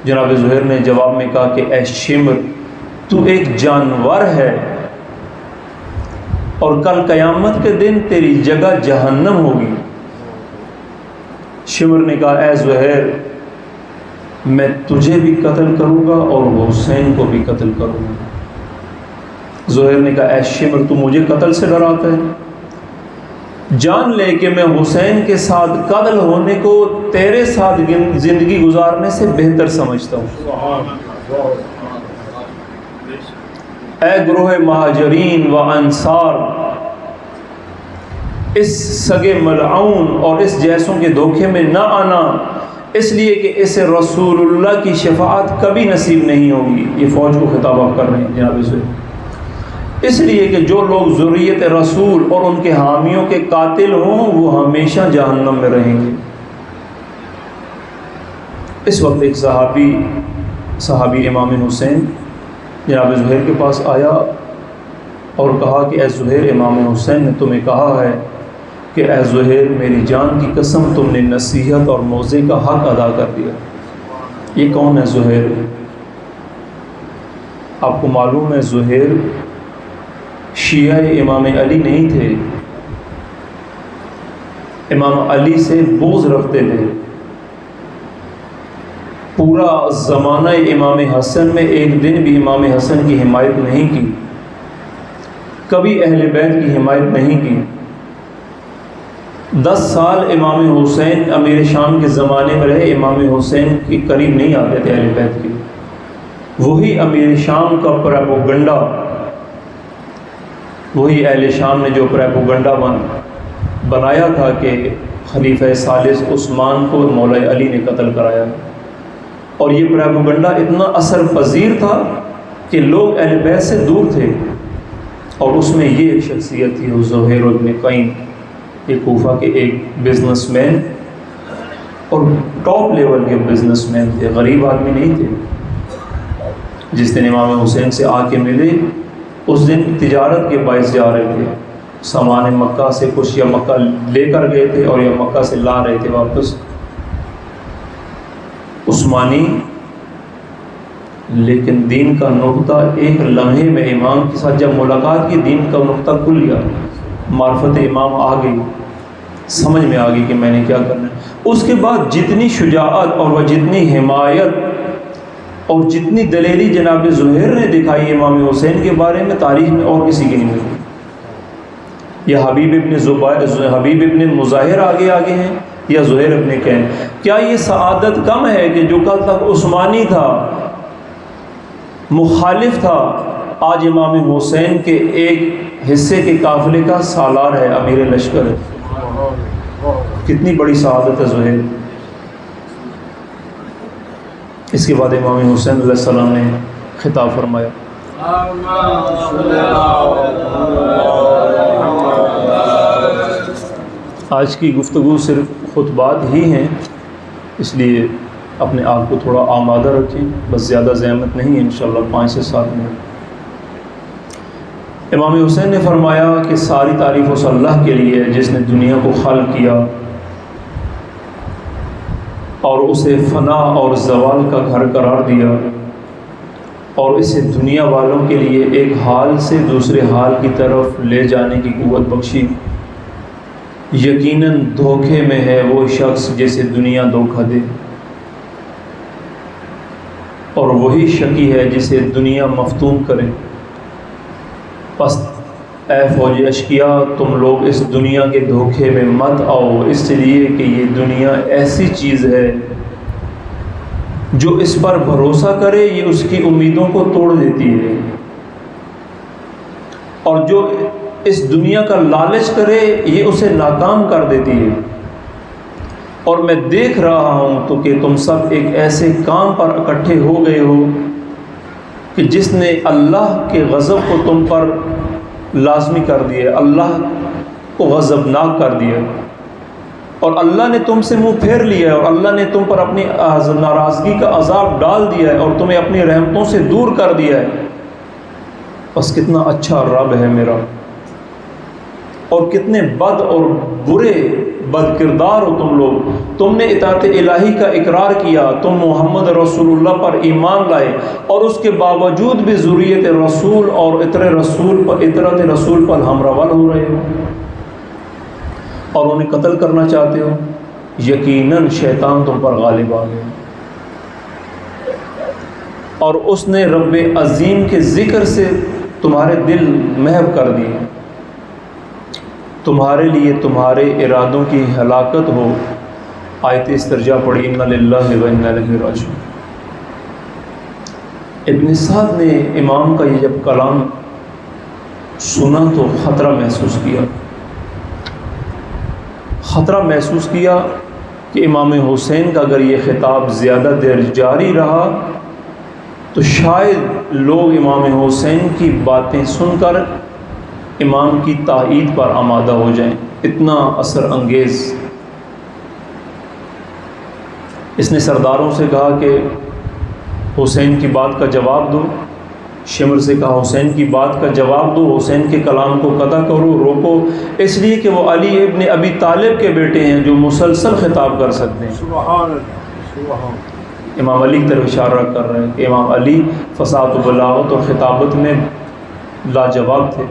جناب زہیر نے جواب میں کہا کہ اے شمر، تو ایک جانور ہے اور کل قیامت کے دن تیری جگہ جہنم ہوگی۔ شمر نے کہا، اے زہیر، میں تجھے بھی قتل کروں گا اور حسین کو بھی قتل کروں گا۔ زہیر نے کہا، اے شمر، تو مجھے قتل سے ڈراتا ہے؟ جان لے کہ میں حسین کے ساتھ قتل ہونے کو تیرے ساتھ زندگی گزارنے سے بہتر سمجھتا ہوں۔ اے گروہ مہاجرین و انصار، اس سگے ملعون اور اس جیسوں کے دھوکے میں نہ آنا، اس لیے کہ اسے رسول اللہ کی شفاعت کبھی نصیب نہیں ہوگی۔ یہ فوج کو خطاب آپ کر رہے ہیں جناب سے، اس لیے کہ جو لوگ ذریت رسول اور ان کے حامیوں کے قاتل ہوں وہ ہمیشہ جہنم میں رہیں گے۔ اس وقت ایک صحابی امام حسین جناب زہیر کے پاس آیا اور کہا کہ اے زہیر، امام حسین نے تمہیں کہا ہے کہ اے زہیر، میری جان کی قسم، تم نے نصیحت اور موعظے کا حق ادا کر دیا۔ یہ کون ہے زہیر؟ آپ کو معلوم ہے زہیر شیعہ امام علی نہیں تھے، امام علی سے بغض رکھتے تھے، پورا زمانہ امام حسن میں ایک دن بھی امام حسن کی حمایت نہیں کی، کبھی اہل بیت کی حمایت نہیں کی۔ 10 سال امام حسین امیر شام کے زمانے میں رہے، امام حسین کے قریب نہیں آتے تھے اہل بیت کے۔ وہی امیر شام کا پروپیگنڈا، وہی اہل شام نے جو پروپیگنڈا بنایا تھا کہ خلیفہ ثالث عثمان کو مولا علی نے قتل کرایا، اور یہ پروپیگنڈا اتنا اثر پذیر تھا کہ لوگ اہل بیت سے دور تھے۔ اور اس میں یہ ایک شخصیت تھی زہیر بن قین، یہ کوفہ کے ایک بزنس مین اور ٹاپ لیول کے بزنس مین تھے، غریب آدمی نہیں تھے۔ جس دن امام حسین سے آ کے ملے، اس دن تجارت کے باعث جا رہے تھے، سامان مکہ سے کچھ یا مکہ لے کر گئے تھے اور یا مکہ سے لا رہے تھے واپس۔ عثمانی لیکن دین کا نقطہ ایک لمحے میں امام کے ساتھ جب ملاقات کی، دین کا نقطہ کھل گیا، معرفت امام آ گئی، سمجھ میں آ گئی کہ میں نے کیا کرنا ہے۔ اس کے بعد جتنی شجاعت اور وہ جتنی حمایت اور جتنی دلیری جناب زہیر نے دکھائی امام حسین کے بارے میں، تاریخ میں اور کسی کی نہیں ملی۔ یا حبیب ابن مظاہر آگے ہیں یا زہیر ابن قین۔ کیا یہ سعادت کم ہے کہ جو کل تک عثمانی تھا، مخالف تھا، آج امام حسین کے ایک حصے کے قافلے کا سالار ہے، امیر لشکر ہے؟ کتنی بڑی سعادت ہے زہیر۔ اس کے بعد امام حسین علیہ السلام نے خطاب فرمایا۔ آج کی گفتگو صرف خطبات ہی ہیں، اس لیے اپنے آپ کو تھوڑا آمادہ رکھیں، بس زیادہ زحمت نہیں ہے، انشاءاللہ 5 سے 7 منٹ۔ امام حسین نے فرمایا کہ ساری تعریف اس اللہ کے لیے ہے جس نے دنیا کو خلق کیا اور اسے فنا اور زوال کا گھر قرار دیا، اور اسے دنیا والوں کے لیے ایک حال سے دوسرے حال کی طرف لے جانے کی قوت بخشی۔ یقیناً دھوکے میں ہے وہ شخص جسے دنیا دھوکہ دے، اور وہی شقی ہے جسے دنیا مفتون کرے۔ پس اے فوج اشقیا، تم لوگ اس دنیا کے دھوکے میں مت آؤ، اس لیے کہ یہ دنیا ایسی چیز ہے جو اس پر بھروسہ کرے یہ اس کی امیدوں کو توڑ دیتی ہے، اور جو اس دنیا کا لالچ کرے یہ اسے ناکام کر دیتی ہے۔ اور میں دیکھ رہا ہوں تو کہ تم سب ایک ایسے کام پر اکٹھے ہو گئے ہو کہ جس نے اللہ کے غضب کو تم پر لازمی کر دیا، اللہ کو غضبناک کر دیا، اور اللہ نے تم سے منہ پھیر لیا ہے، اور اللہ نے تم پر اپنی ناراضگی کا عذاب ڈال دیا ہے اور تمہیں اپنی رحمتوں سے دور کر دیا ہے۔ بس کتنا اچھا رب ہے میرا، اور کتنے بد اور برے بد کردار ہو تم لوگ۔ تم نے اطاعت الہی کا اقرار کیا، تم محمد رسول اللہ پر ایمان لائے، اور اس کے باوجود بھی ذریت رسول اور اطرت رسول پر ہم روال ہو رہے ہو اور انہیں قتل کرنا چاہتے ہو۔ یقیناً شیطان تم پر غالب آ گیا، اور اس نے رب عظیم کے ذکر سے تمہارے دل محو کر دیے۔ تمہارے لیے تمہارے ارادوں کی ہلاکت ہو۔ آیت استرجاع پڑھی، انا للہ و انا الیہ راجعون۔ ابن سعد نے امام کا یہ جب کلام سنا تو خطرہ محسوس کیا کہ امام حسین کا اگر یہ خطاب زیادہ دیر جاری رہا تو شاید لوگ امام حسین کی باتیں سن کر امام کی تائید پر آمادہ ہو جائیں، اتنا اثر انگیز۔ اس نے سرداروں سے کہا کہ حسین کی بات کا جواب دو، شمر سے کہا حسین کی بات کا جواب دو، حسین کے کلام کو قطع کرو، روکو، اس لیے کہ وہ علی ابن ابی طالب کے بیٹے ہیں جو مسلسل خطاب کر سکتے ہیں۔ سبحان اللہ۔ امام علی کی طرف اشارہ کر رہے ہیں کہ امام علی فصاحت و بلاغت اور خطابت میں لاجواب تھے۔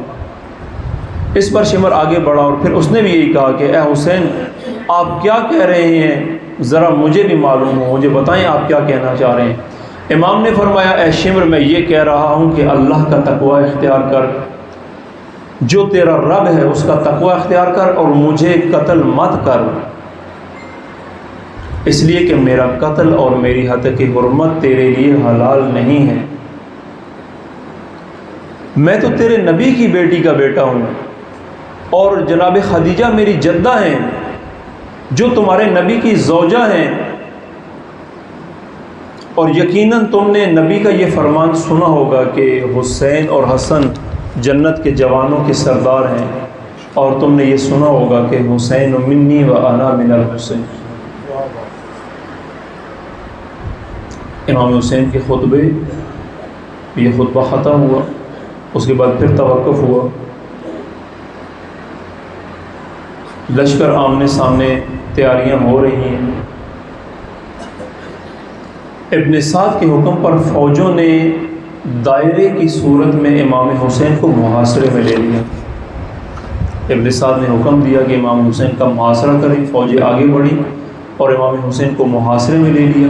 اس پر شمر آگے بڑھا اور پھر اس نے بھی یہی کہا کہ اے حسین، آپ کیا کہہ رہے ہیں ذرا مجھے بھی معلوم ہو، مجھے بتائیں آپ کیا کہنا چاہ رہے ہیں۔ امام نے فرمایا اے شمر میں یہ کہہ رہا ہوں کہ اللہ کا تقوی اختیار کر، جو تیرا رب ہے اس کا تقوی اختیار کر، اور مجھے قتل مت کر، اس لیے کہ میرا قتل اور میری حد کی حرمت تیرے لیے حلال نہیں ہے۔ میں تو تیرے نبی کی بیٹی کا بیٹا ہوں، اور جناب خدیجہ میری جدہ ہیں جو تمہارے نبی کی زوجہ ہیں، اور یقیناً تم نے نبی کا یہ فرمان سنا ہوگا کہ حسین اور حسن جنت کے جوانوں کے سردار ہیں، اور تم نے یہ سنا ہوگا کہ حسین منی و انا من الحسین۔ امام حسین کے خطبے، یہ خطبہ ختم ہوا، اس کے بعد پھر توقف ہوا، لشکر آمنے سامنے تیاریاں ہو رہی ہیں۔ ابن سعد کے حکم پر فوجوں نے دائرے کی صورت میں امام حسین کو محاصرے میں لے لیا۔ ابن سعد نے حکم دیا کہ امام حسین کا محاصرہ کریں، فوجیں آگے بڑھی اور امام حسین کو محاصرے میں لے لیا۔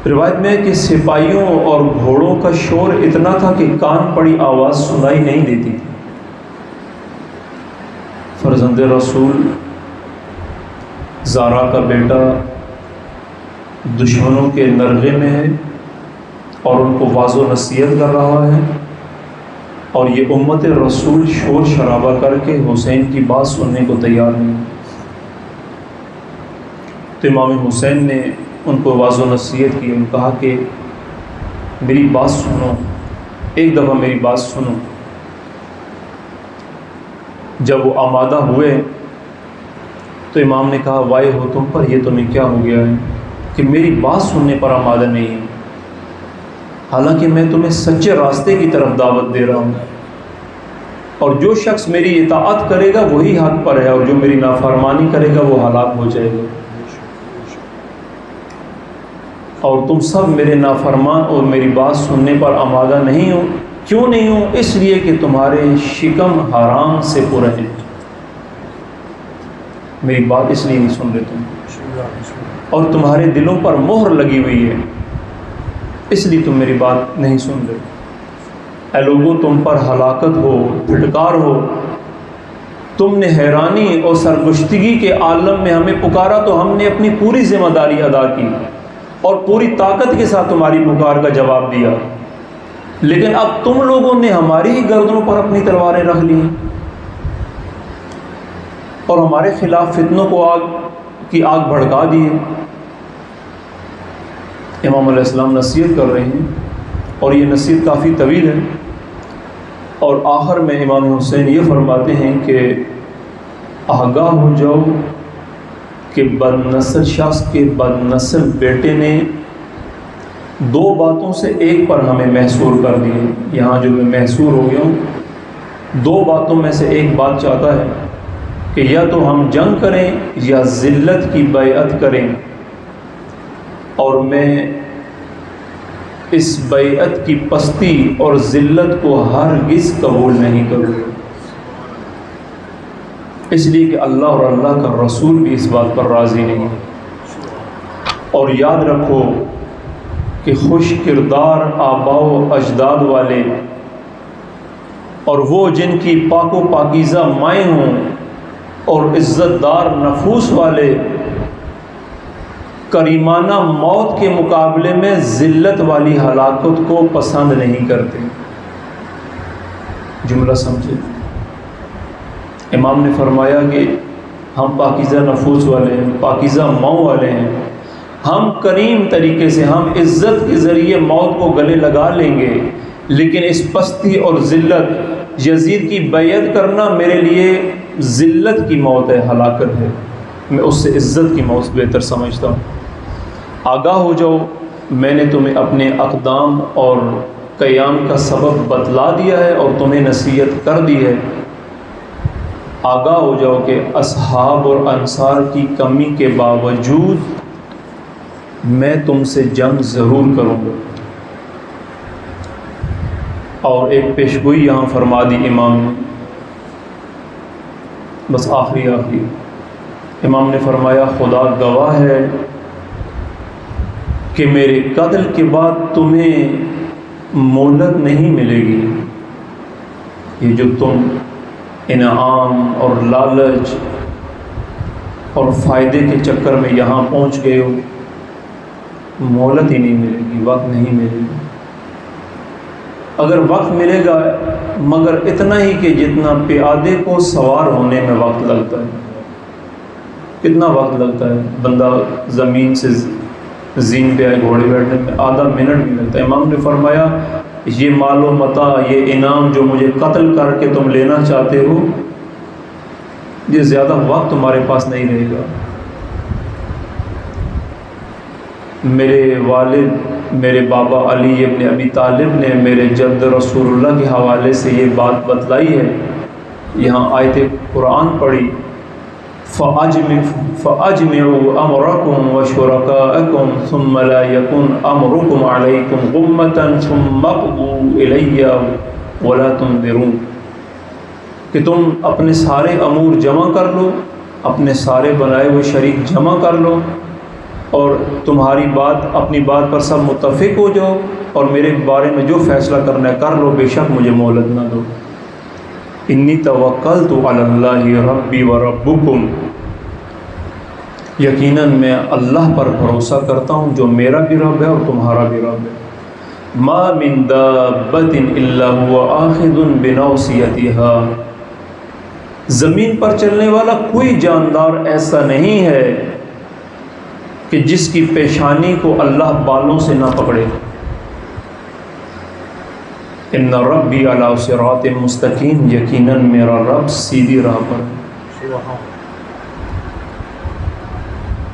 روایت میں ہے کہ سپاہیوں اور گھوڑوں کا شور اتنا تھا کہ کان پڑی آواز سنائی نہیں دیتی تھی۔ فرزند رسول زارا کا بیٹا دشمنوں کے نرغے میں ہے اور ان کو واض و نصیحت کر رہا ہے، اور یہ امت رسول شور شرابہ کر کے حسین کی بات سننے کو تیار نہیں۔ تو امام حسین نے ان کو واض و نصیحت کی، ان کہا کہ میری بات سنو، ایک دفعہ میری بات سنو۔ جب وہ آمادہ ہوئے تو امام نے کہا وائے ہو تم پر، یہ تمہیں کیا ہو گیا ہے کہ میری بات سننے پر آمادہ نہیں ہے، حالانکہ میں تمہیں سچے راستے کی طرف دعوت دے رہا ہوں، اور جو شخص میری اطاعت کرے گا وہی حق پر ہے، اور جو میری نافرمانی کرے گا وہ ہلاک ہو جائے گا، اور تم سب میرے نافرمان اور میری بات سننے پر آمادہ نہیں ہو۔ کیوں نہیں ہوں؟ اس لیے کہ تمہارے شکم حرام سے پورے ہیں، میری بات اس لیے نہیں سن رہے تم، اور تمہارے دلوں پر مہر لگی ہوئی ہے، اس لیے تم میری بات نہیں سن رہے۔ اے لوگوں، تم پر ہلاکت ہو، پھٹکار ہو، تم نے حیرانی اور سرگشتگی کے عالم میں ہمیں پکارا تو ہم نے اپنی پوری ذمہ داری ادا کی اور پوری طاقت کے ساتھ تمہاری پکار کا جواب دیا، لیکن اب تم لوگوں نے ہماری ہی گردنوں پر اپنی تلواریں رکھ لی اور ہمارے خلاف فتنوں کو آگ بھڑکا دیے۔ امام علیہ السلام نصیحت کر رہے ہیں، اور یہ نصیحت کافی طویل ہے، اور آخر میں امام حسین یہ فرماتے ہیں کہ آگاہ ہو جاؤ کہ بد نسل شخص کے بد نسل بیٹے نے دو باتوں سے ایک پر ہمیں محصور کر دیے۔ یہاں جو میں محصور ہو گیا ہوں، دو باتوں میں سے ایک بات چاہتا ہے کہ یا تو ہم جنگ کریں یا ذلت کی بیعت کریں، اور میں اس بیعت کی پستی اور ذلت کو ہرگز قبول نہیں کروں، اس لیے کہ اللہ اور اللہ کا رسول بھی اس بات پر راضی نہیں ہے۔ اور یاد رکھو کہ خوش کردار آباء و اجداد والے اور وہ جن کی پاک و پاکیزہ مائیں ہوں اور عزت دار نفوس والے کریمانہ موت کے مقابلے میں ذلت والی ہلاکت کو پسند نہیں کرتے۔ جملہ سمجھے، امام نے فرمایا کہ ہم پاکیزہ نفوس والے ہیں، پاکیزہ ماؤں والے ہیں، ہم کریم طریقے سے، ہم عزت کے ذریعے موت کو گلے لگا لیں گے، لیکن اس پستی اور ذلت، یزید کی بیعت کرنا میرے لیے ذلت کی موت ہے، ہلاکت ہے، میں اس سے عزت کی موت بہتر سمجھتا ہوں۔ آگاہ ہو جاؤ، میں نے تمہیں اپنے اقدام اور قیام کا سبب بتلا دیا ہے اور تمہیں نصیحت کر دی ہے۔ آگاہ ہو جاؤ کہ اصحاب اور انصار کی کمی کے باوجود میں تم سے جنگ ضرور کروں گا۔ اور ایک پیشگوئی یہاں فرما دی امام نے، بس آخری امام نے فرمایا خدا گواہ ہے کہ میرے قتل کے بعد تمہیں مہلت نہیں ملے گی. یہ جو تم انعام اور لالچ اور فائدے کے چکر میں یہاں پہنچ گئے ہو، مہلت ہی نہیں ملے گی، وقت نہیں ملے گا. اگر وقت ملے گا مگر اتنا ہی کہ جتنا پیادے کو سوار ہونے میں وقت لگتا ہے. کتنا وقت لگتا ہے؟ بندہ زمین سے زین پہ آئے گھوڑے بیٹھنے میں آدھا منٹ بھی لگتا ہے. امام نے فرمایا یہ مال و متاع، یہ انعام جو مجھے قتل کر کے تم لینا چاہتے ہو، یہ زیادہ وقت تمہارے پاس نہیں رہے گا. میرے والد، میرے بابا علی ابن ابی طالب نے میرے جد رسول اللہ کے حوالے سے یہ بات بتلائی ہے. یہاں آیت قرآن پڑھی فَأَجْمِعُوا أَمْرَكُمْ وَشُرَكَاءَكُمْ ثُمَّ لَا يَكُنْ أَمْرُكُمْ عَلَيْكُمْ غُمَّةً ثُمَّ اقْضُوا إِلَيَّ وَلَا تُنظِرُونَ، کہ تم اپنے سارے امور جمع کر لو، اپنے سارے بنائے ہوئے شریک جمع کر لو، اور تمہاری بات اپنی بات پر سب متفق ہو جاؤ، اور میرے بارے میں جو فیصلہ کرنا ہے کر لو، بے شک مجھے مہلت نہ دو. انی توکلت علی اللہ ربی و ربکم، یقیناً میں اللہ پر بھروسہ کرتا ہوں جو میرا بھی رب ہے اور تمہارا بھی رب ہے. ما من دابۃ الا هو آخذ بناصیتها، زمین پر چلنے والا کوئی جاندار ایسا نہیں ہے کہ جس کی پیشانی کو اللہ بالوں سے نہ پکڑے. ان ربی علی صراط مستقیم، یقیناً میرا رب سیدھی راہ پر ہے.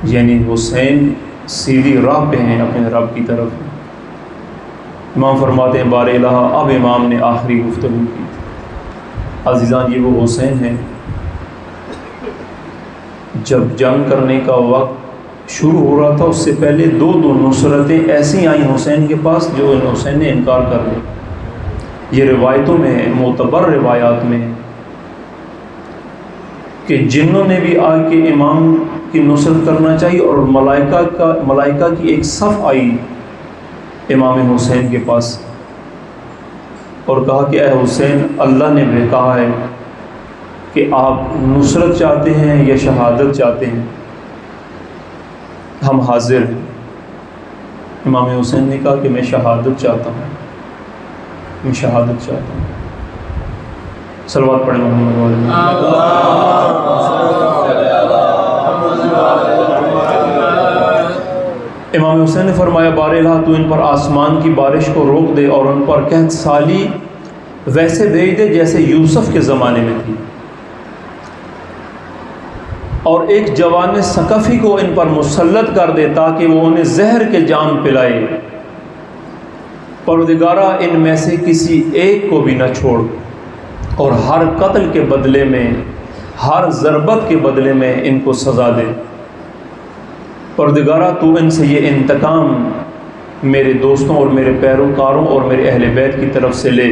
یعنی حسین سیدھی راہ پہ ہیں اپنے رب کی طرف. امام فرماتے ہیں بار الہ، اب امام نے آخری گفتگو کی. عزیزان یہ وہ حسین ہیں جب جنگ کرنے کا وقت شروع ہو رہا تھا اس سے پہلے دو نصرتیں ایسی آئیں حسین کے پاس جو حسین نے انکار کر دیا. یہ روایتوں میں ہے، معتبر روایات میں ہے کہ جنوں نے بھی آ کے امام کی نصرت کرنا چاہیے، اور ملائکہ کی ایک صف آئی امام حسین کے پاس اور کہا کہ اے حسین، اللہ نے بھی کہا ہے کہ آپ نصرت چاہتے ہیں یا شہادت چاہتے ہیں، ہم حاضر ہیں. امام حسین نے کہا کہ میں شہادت چاہتا ہوں، میں شہادت چاہتا ہوں. صلوات پڑھیں محمد وعلیہ. امام حسین نے فرمایا بار الہ تو ان پر آسمان کی بارش کو روک دے اور ان پر قحط سالی ویسے بھیج دے جیسے یوسف کے زمانے میں تھی، اور ایک جوان ثقفی کو ان پر مسلط کر دے تاکہ وہ انہیں زہر کے جام پلائے. پروردگارہ ان میں سے کسی ایک کو بھی نہ چھوڑ، اور ہر قتل کے بدلے میں، ہر ضربت کے بدلے میں ان کو سزا دے. پروردگارہ تو ان سے یہ انتقام میرے دوستوں اور میرے پیروکاروں اور میرے اہل بیت کی طرف سے لے،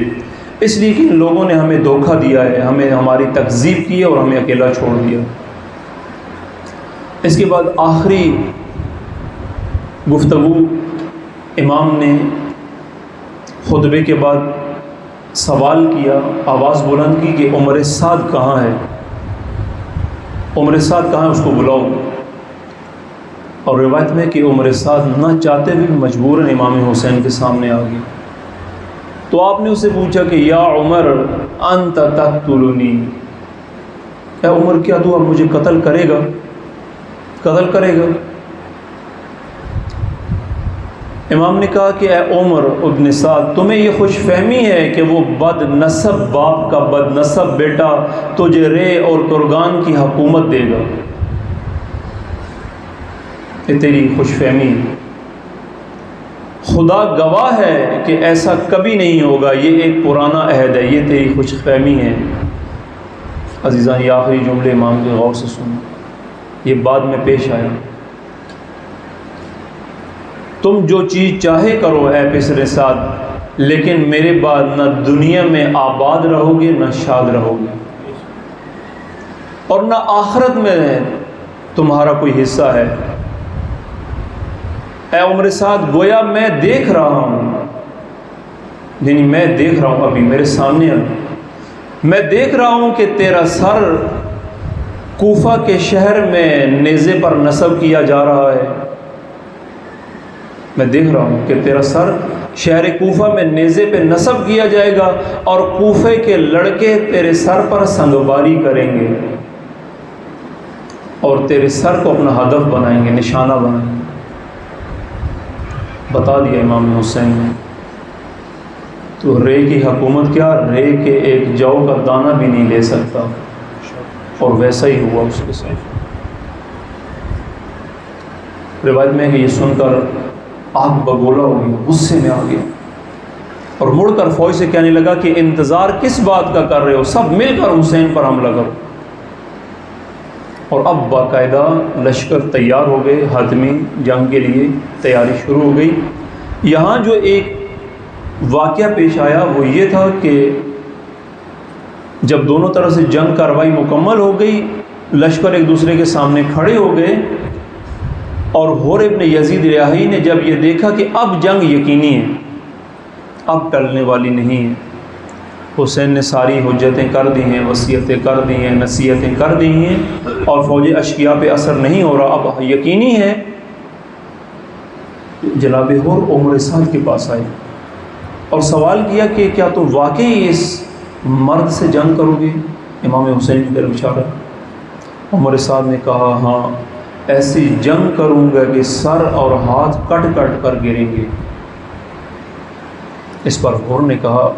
اس لیے کہ ان لوگوں نے ہمیں دھوکہ دیا ہے، ہمیں ہماری تکذیب کی ہے اور ہمیں اکیلا چھوڑ دیا. اس کے بعد آخری گفتگو امام نے خطبے کے بعد سوال کیا، آواز بلند کی کہ عمر سعد کہاں ہے؟ عمر سعد کہاں ہے؟ اس کو بلاؤ. اور روایت میں کہ عمر سعد نہ چاہتے ہوئے بھی مجبوراً امام حسین کے سامنے آ گئی. تو آپ نے اسے پوچھا کہ یا عمر انت تقتلنی، اے عمر کیا تو اب مجھے قتل کرے گا؟ قتل کرے گا؟ امام نے کہا کہ اے عمر ابن سعد، تمہیں یہ خوش فہمی ہے کہ وہ بد نسب باپ کا بد نسب بیٹا تجھے رے اور ترگان کی حکومت دے گا؟ یہ تیری خوش فہمی ہے. خدا گواہ ہے کہ ایسا کبھی نہیں ہوگا، یہ ایک پرانا عہد ہے، یہ تیری خوش فہمی ہے. عزیزان یہ آخری جملے امام کے غور سے سنو، یہ بعد میں پیش آیا. تم جو چیز چاہے کرو اے پسر سعد، لیکن میرے بعد نہ دنیا میں آباد رہو گے نہ شاد رہو گے، اور نہ آخرت میں تمہارا کوئی حصہ ہے؟ اے عمر سعد گویا میں دیکھ رہا ہوں، یعنی میں دیکھ رہا ہوں، ابھی میرے سامنے میں دیکھ رہا ہوں کہ تیرا سر کوفہ کے شہر میں نیزے پر نصب کیا جا رہا ہے۔ میں دیکھ رہا ہوں کہ تیرا سر شہر کوفہ میں نیزے پہ نصب کیا جائے گا اور کوفے کے لڑکے تیرے سر پر سنگباری کریں گے اور تیرے سر کو اپنا ہدف بنائیں گے، نشانہ بنائیں گے۔ بتا دیا امام حسین نے۔ تو رے کی حکومت کیا، رے کے ایک جو کا دانہ بھی نہیں لے سکتا، اور ویسا ہی ہوا اس کے ساتھ۔ روایت میں ہے کہ یہ سن کر آگ بگولا ہو گیا، غصے میں آ گیا، اور مڑ کر فوج سے کہنے لگا کہ انتظار کس بات کا کر رہے ہو، سب مل کر حسین پر حملہ کرو۔ اور اب باقاعدہ لشکر تیار ہو گئے، حتمی جنگ کے لیے تیاری شروع ہو گئی۔ یہاں جو ایک واقعہ پیش آیا وہ یہ تھا کہ جب دونوں طرف سے جنگ کاروائی مکمل ہو گئی، لشکر ایک دوسرے کے سامنے کھڑے ہو گئے، اور حور ابن یزید ریاحی نے جب یہ دیکھا کہ اب جنگ یقینی ہے، اب ٹلنے والی نہیں ہے، حسین نے ساری حجتیں کر دی ہیں، وصیتیں کر دی ہیں، نصیحتیں کر دی ہیں، اور فوج اشقیاء پہ اثر نہیں ہو رہا، اب یقینی ہے۔ جناب حور عمر سعد کے پاس آئے اور سوال کیا کہ کیا تم واقعی اس مرد سے جنگ کرو گے؟ امام حسین کی طرف اشارہ۔ عمر سعد نے کہا ہاں، ایسی جنگ کروں گا کہ سر اور ہاتھ کٹ کٹ کر گریں گے۔ اس پر حور نے کہا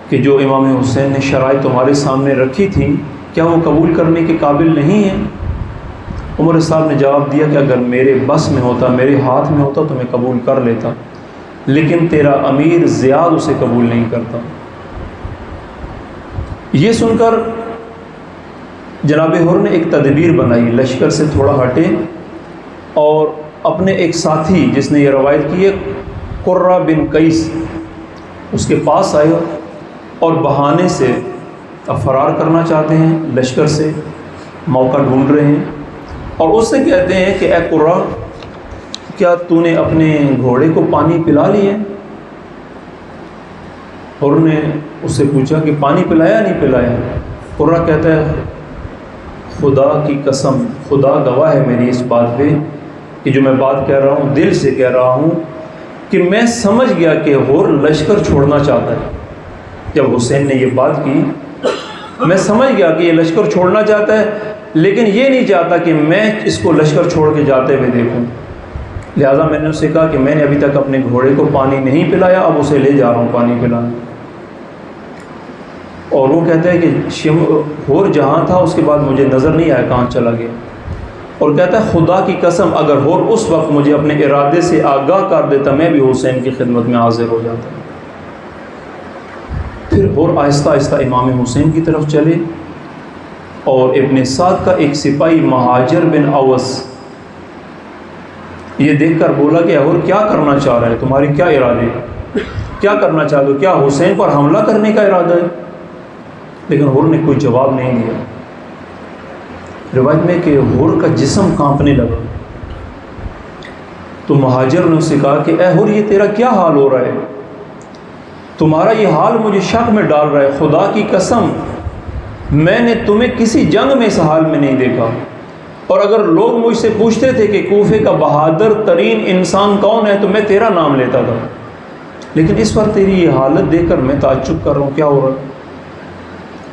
کہ جو امام حسین نے شرائط تمہارے سامنے رکھی تھی کیا وہ قبول کرنے کے قابل نہیں ہیں؟ عمر صاحب نے جواب دیا کہ اگر میرے بس میں ہوتا، میرے ہاتھ میں ہوتا تو میں قبول کر لیتا، لیکن تیرا امیر زیاد اسے قبول نہیں کرتا۔ یہ سن کر جناب حر نے ایک تدبیر بنائی، لشکر سے تھوڑا ہٹے اور اپنے ایک ساتھی جس نے یہ روایت کی ہے قرہ بن قیس، اس کے پاس آئے اور بہانے سے اب فرار کرنا چاہتے ہیں، لشکر سے موقع ڈھونڈ رہے ہیں، اور اس سے کہتے ہیں کہ اے قرہ، کیا تو نے اپنے گھوڑے کو پانی پلا لیا؟ اور نے اس سے پوچھا کہ پانی پلایا نہیں پلایا؟ قرہ کہتا ہے خدا کی قسم، خدا گواہ ہے میری اس بات پہ کہ جو میں بات کہہ رہا ہوں دل سے کہہ رہا ہوں کہ میں سمجھ گیا کہ حور لشکر چھوڑنا چاہتا ہے۔ جب حسین نے یہ بات کی میں سمجھ گیا کہ یہ لشکر چھوڑنا چاہتا ہے، لیکن یہ نہیں چاہتا کہ میں اس کو لشکر چھوڑ کے جاتے ہوئے دیکھوں، لہٰذا میں نے اسے کہا کہ میں نے ابھی تک اپنے گھوڑے کو پانی نہیں پلایا، اب اسے لے جا رہا ہوں پانی پلانے۔ اور وہ کہتا ہے کہ حور جہاں تھا اس کے بعد مجھے نظر نہیں آیا کہاں چلا گیا، اور کہتا ہے خدا کی قسم اگر حور اس وقت مجھے اپنے ارادے سے آگاہ کر دیتا میں بھی حسین کی خدمت میں حاضر ہو جاتا۔ پھر حور آہستہ آہستہ امام حسین کی طرف چلے، اور ابن سعد کا ایک سپاہی مہاجر بن اوس یہ دیکھ کر بولا کہ حور کیا کرنا چاہ رہا ہے، تمہاری کیا ارادے، کیا کرنا چاہتے ہو، کیا حسین پر حملہ کرنے کا ارادہ ہے؟ لیکن حور نے کوئی جواب نہیں دیا۔ روایت میں کہ حور کا جسم کانپنے لگا، تو مہاجر نے اسے کہا کہ اے حور یہ تیرا کیا حال ہو رہا ہے، تمہارا یہ حال مجھے شک میں ڈال رہا ہے، خدا کی قسم میں نے تمہیں کسی جنگ میں اس حال میں نہیں دیکھا، اور اگر لوگ مجھ سے پوچھتے تھے کہ کوفے کا بہادر ترین انسان کون ہے تو میں تیرا نام لیتا تھا، لیکن اس پر تیری یہ حالت دیکھ کر میں تعجب کر رہا ہوں، کیا ہو رہا ہے؟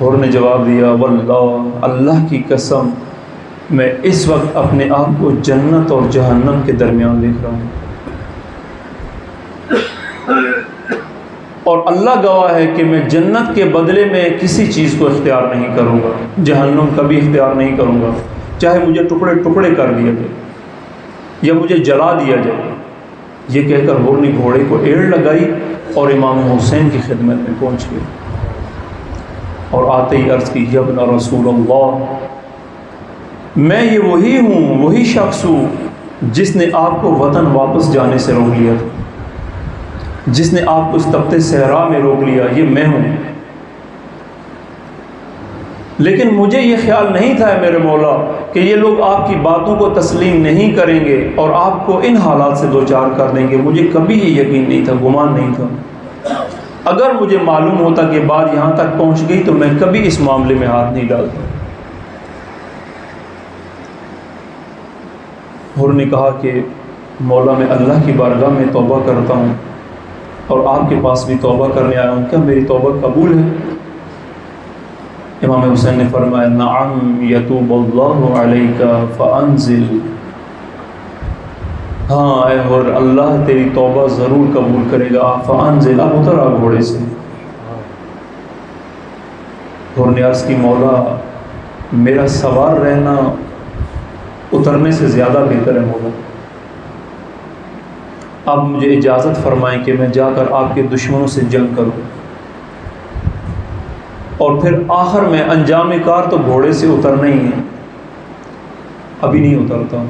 حور نے جواب دیا واللہ، اللہ کی قسم میں اس وقت اپنے آپ کو جنت اور جہنم کے درمیان دیکھ رہا ہوں، اور اللہ گواہ ہے کہ میں جنت کے بدلے میں کسی چیز کو اختیار نہیں کروں گا، جہنم کبھی اختیار نہیں کروں گا، چاہے مجھے ٹکڑے ٹکڑے کر دیا جائے یا مجھے جلا دیا جائے۔ یہ کہہ کر حور نے گھوڑے کو ایڑ لگائی اور امام حسین کی خدمت میں پہنچ گئی، اور آتے ہی عرض کی ابن رسول اللہ، میں یہ وہی ہوں، وہی شخص ہوں جس نے آپ کو وطن واپس جانے سے روک لیا تھا، جس نے آپ کو اس تپتے صحرا میں روک لیا، یہ میں ہوں۔ لیکن مجھے یہ خیال نہیں تھا میرے مولا کہ یہ لوگ آپ کی باتوں کو تسلیم نہیں کریں گے اور آپ کو ان حالات سے دوچار کر دیں گے. مجھے کبھی یہ یقین نہیں تھا، گمان نہیں تھا. اگر مجھے معلوم ہوتا کہ بات یہاں تک پہنچ گئی تو میں کبھی اس معاملے میں ہاتھ نہیں ڈالتا. اور نے کہا کہ مولا میں اللہ کی بارگاہ میں توبہ کرتا ہوں اور آپ کے پاس بھی توبہ کرنے آیا ہوں، کیا میری توبہ قبول ہے؟ امام حسین نے فرمایا نعم یتوب اللہ علیک فانزل. ہاں اے اور اللہ تیری توبہ ضرور قبول کرے گا. فانزل، اب اتر آ گھوڑے سے. اور نے عرض کی مولا میرا سوار رہنا اترنے سے زیادہ بہتر ہے مولا. اب مجھے اجازت فرمائیں کہ میں جا کر آپ کے دشمنوں سے جنگ کروں. اور پھر آخر میں انجام کار تو گھوڑے سے اترنا ہی ہے. ابھی نہیں اترتا ہوں،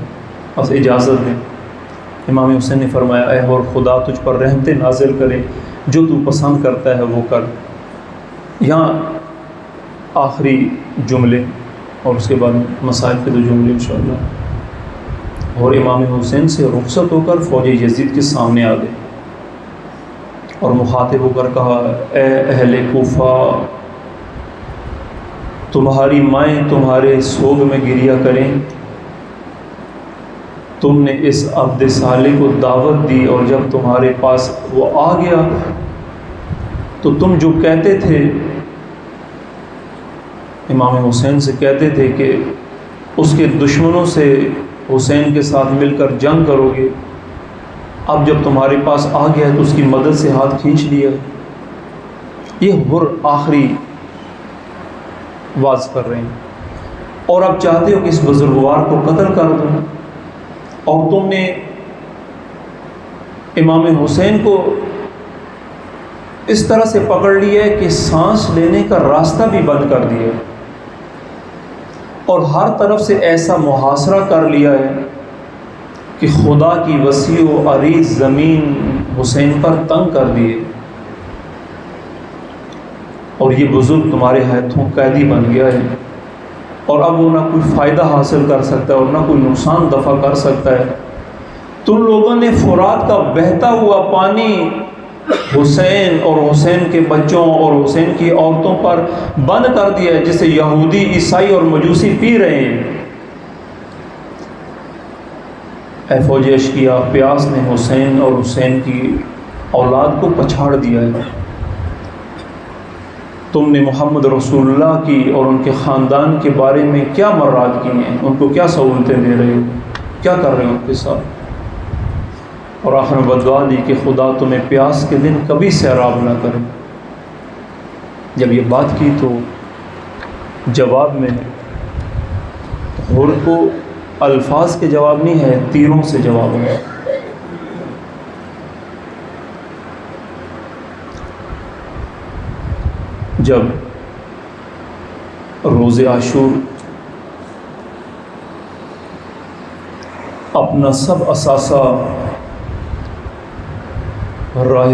بس اجازت دیں. امام حسین نے فرمایا اے اور خدا تجھ پر رحمتیں نازل کرے، جو تو پسند کرتا ہے وہ کر. یہاں آخری جملے اور اس کے بعد مسائل کے 2 جملے انشاءاللہ. اور امام حسین سے رخصت ہو کر فوج یزید کے سامنے آ گئے اور مخاطب ہو کر کہا اے اہل کوفہ، تمہاری مائیں تمہارے سوگ میں گریہ کریں. تم نے اس عبد صالح کو دعوت دی اور جب تمہارے پاس وہ آ گیا تو تم جو کہتے تھے، امام حسین سے کہتے تھے کہ اس کے دشمنوں سے حسین کے ساتھ مل کر جنگ کرو گے، اب جب تمہارے پاس آ گیا ہے تو اس کی مدد سے ہاتھ کھینچ لیا. یہ آخری واز کر رہے ہیں اور اب چاہتے ہو کہ اس بزرگوار کو قتل کر دو. اور تم نے امام حسین کو اس طرح سے پکڑ لیا ہے کہ سانس لینے کا راستہ بھی بند کر دیا ہے اور ہر طرف سے ایسا محاصرہ کر لیا ہے کہ خدا کی وسیع و عریض زمین حسین پر تنگ کر دیے اور یہ بزرگ تمہارے ہاتھوں قیدی بن گیا ہے اور اب وہ نہ کوئی فائدہ حاصل کر سکتا ہے اور نہ کوئی نقصان دفع کر سکتا ہے. تم لوگوں نے فرات کا بہتا ہوا پانی حسین اور حسین کے بچوں اور حسین کی عورتوں پر بند کر دیا ہے، جسے یہودی، عیسائی اور مجوسی پی رہے ہیں. اے فوج اشقیا، پیاس نے حسین اور حسین کی اولاد کو پچھاڑ دیا ہے. تم نے محمد رسول اللہ کی اور ان کے خاندان کے بارے میں کیا مراد کی ہیں؟ ان کو کیا سہولتیں دے رہے ہو؟ کیا کر رہے ہو ان کے ساتھ؟ اور آخر میں بددعا دی کہ خدا تمہیں پیاس کے دن کبھی سیراب نہ کرے. جب یہ بات کی تو جواب میں حر کو الفاظ کے جواب نہیں ہے، تیروں سے جواب ہے. جب روز عاشور اپنا سب اثاثہ راہ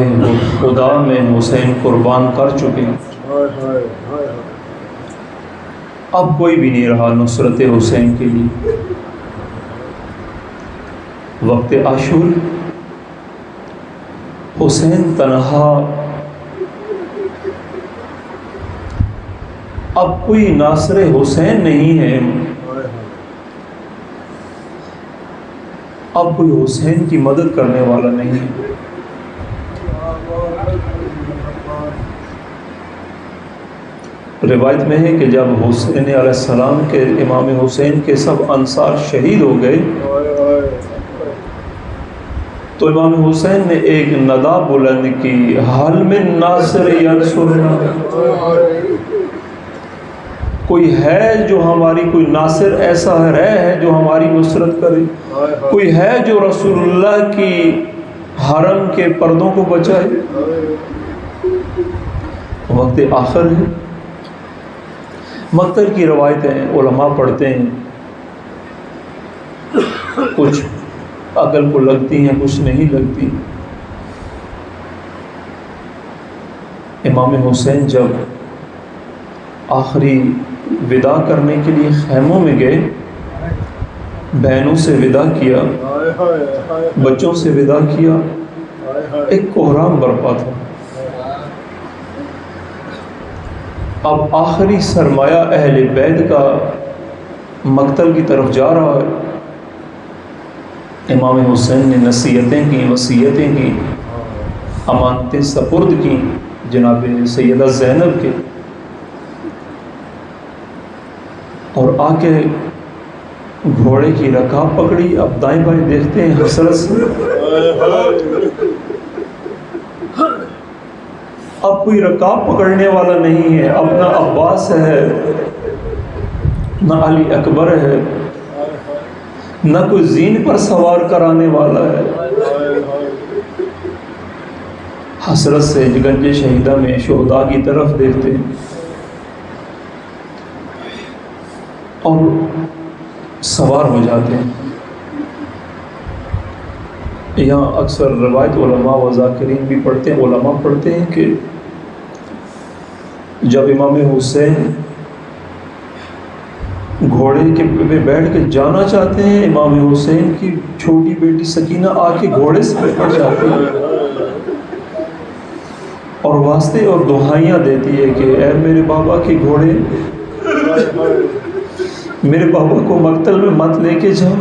خدا میں حسین قربان کر چکے ہیں، اب کوئی بھی نہیں رہا نصرت حسین کے لیے. وقت عاشور حسین تنہا، اب کوئی ناصر حسین نہیں ہے، اب کوئی حسین کی مدد کرنے والا نہیں ہے. روایت میں ہے کہ جب حسین علیہ السلام کے امام حسین کے سب انصار شہید ہو گئے تو امام حسین نے ایک ندا بلند کی، حل من ناصر ینصرنا، کوئی ہے جو ہماری، کوئی ناصر ایسا ہے جو ہماری نصرت کرے، کوئی ہے جو رسول اللہ کی حرم کے پردوں کو بچائے. وقت آخر ہے. مقتل کی روایتیں علماء پڑھتے ہیں، کچھ عقل کو لگتی ہیں، کچھ نہیں لگتی. امام حسین جب آخری ودا کرنے کے لیے خیموں میں گئے، بہنوں سے ودا کیا، بچوں سے ودا کیا، ایک کوہرام برپا تھا۔ اب آخری سرمایہ اہل بیت کا مقتل کی طرف جا رہا ہے۔ امام حسین نے نصیحتیں کی، وصیتیں کی، امانتیں سپرد کی جناب سیدہ زینب کے، اور آ کے گھوڑے کی رکاب پکڑی۔ اب دائیں بائیں دیکھتے ہیں حسرت سے، اب کوئی رکاب پکڑنے والا نہیں ہے، اب نہ عباس ہے، نہ علی اکبر ہے، نہ کوئی زین پر سوار کرانے والا ہے۔ حسرت سے گنج شہیدہ میں شہداء کی طرف دیکھتے ہیں اور سوار ہو جاتے ہیں۔ یہاں اکثر روایت علماء و ذاکرین بھی پڑھتے ہیں، علماء پڑھتے ہیں کہ جب امام حسین گھوڑے کے پہ بیٹھ کے جانا چاہتے ہیں، امام حسین کی چھوٹی بیٹی سکینہ آ کے گھوڑے سے پکڑ جاتی ہے اور واسطے اور دعائیاں دیتی ہے کہ اے میرے بابا کے گھوڑے، میرے بابا کو مقتل میں مت لے کے جاؤ،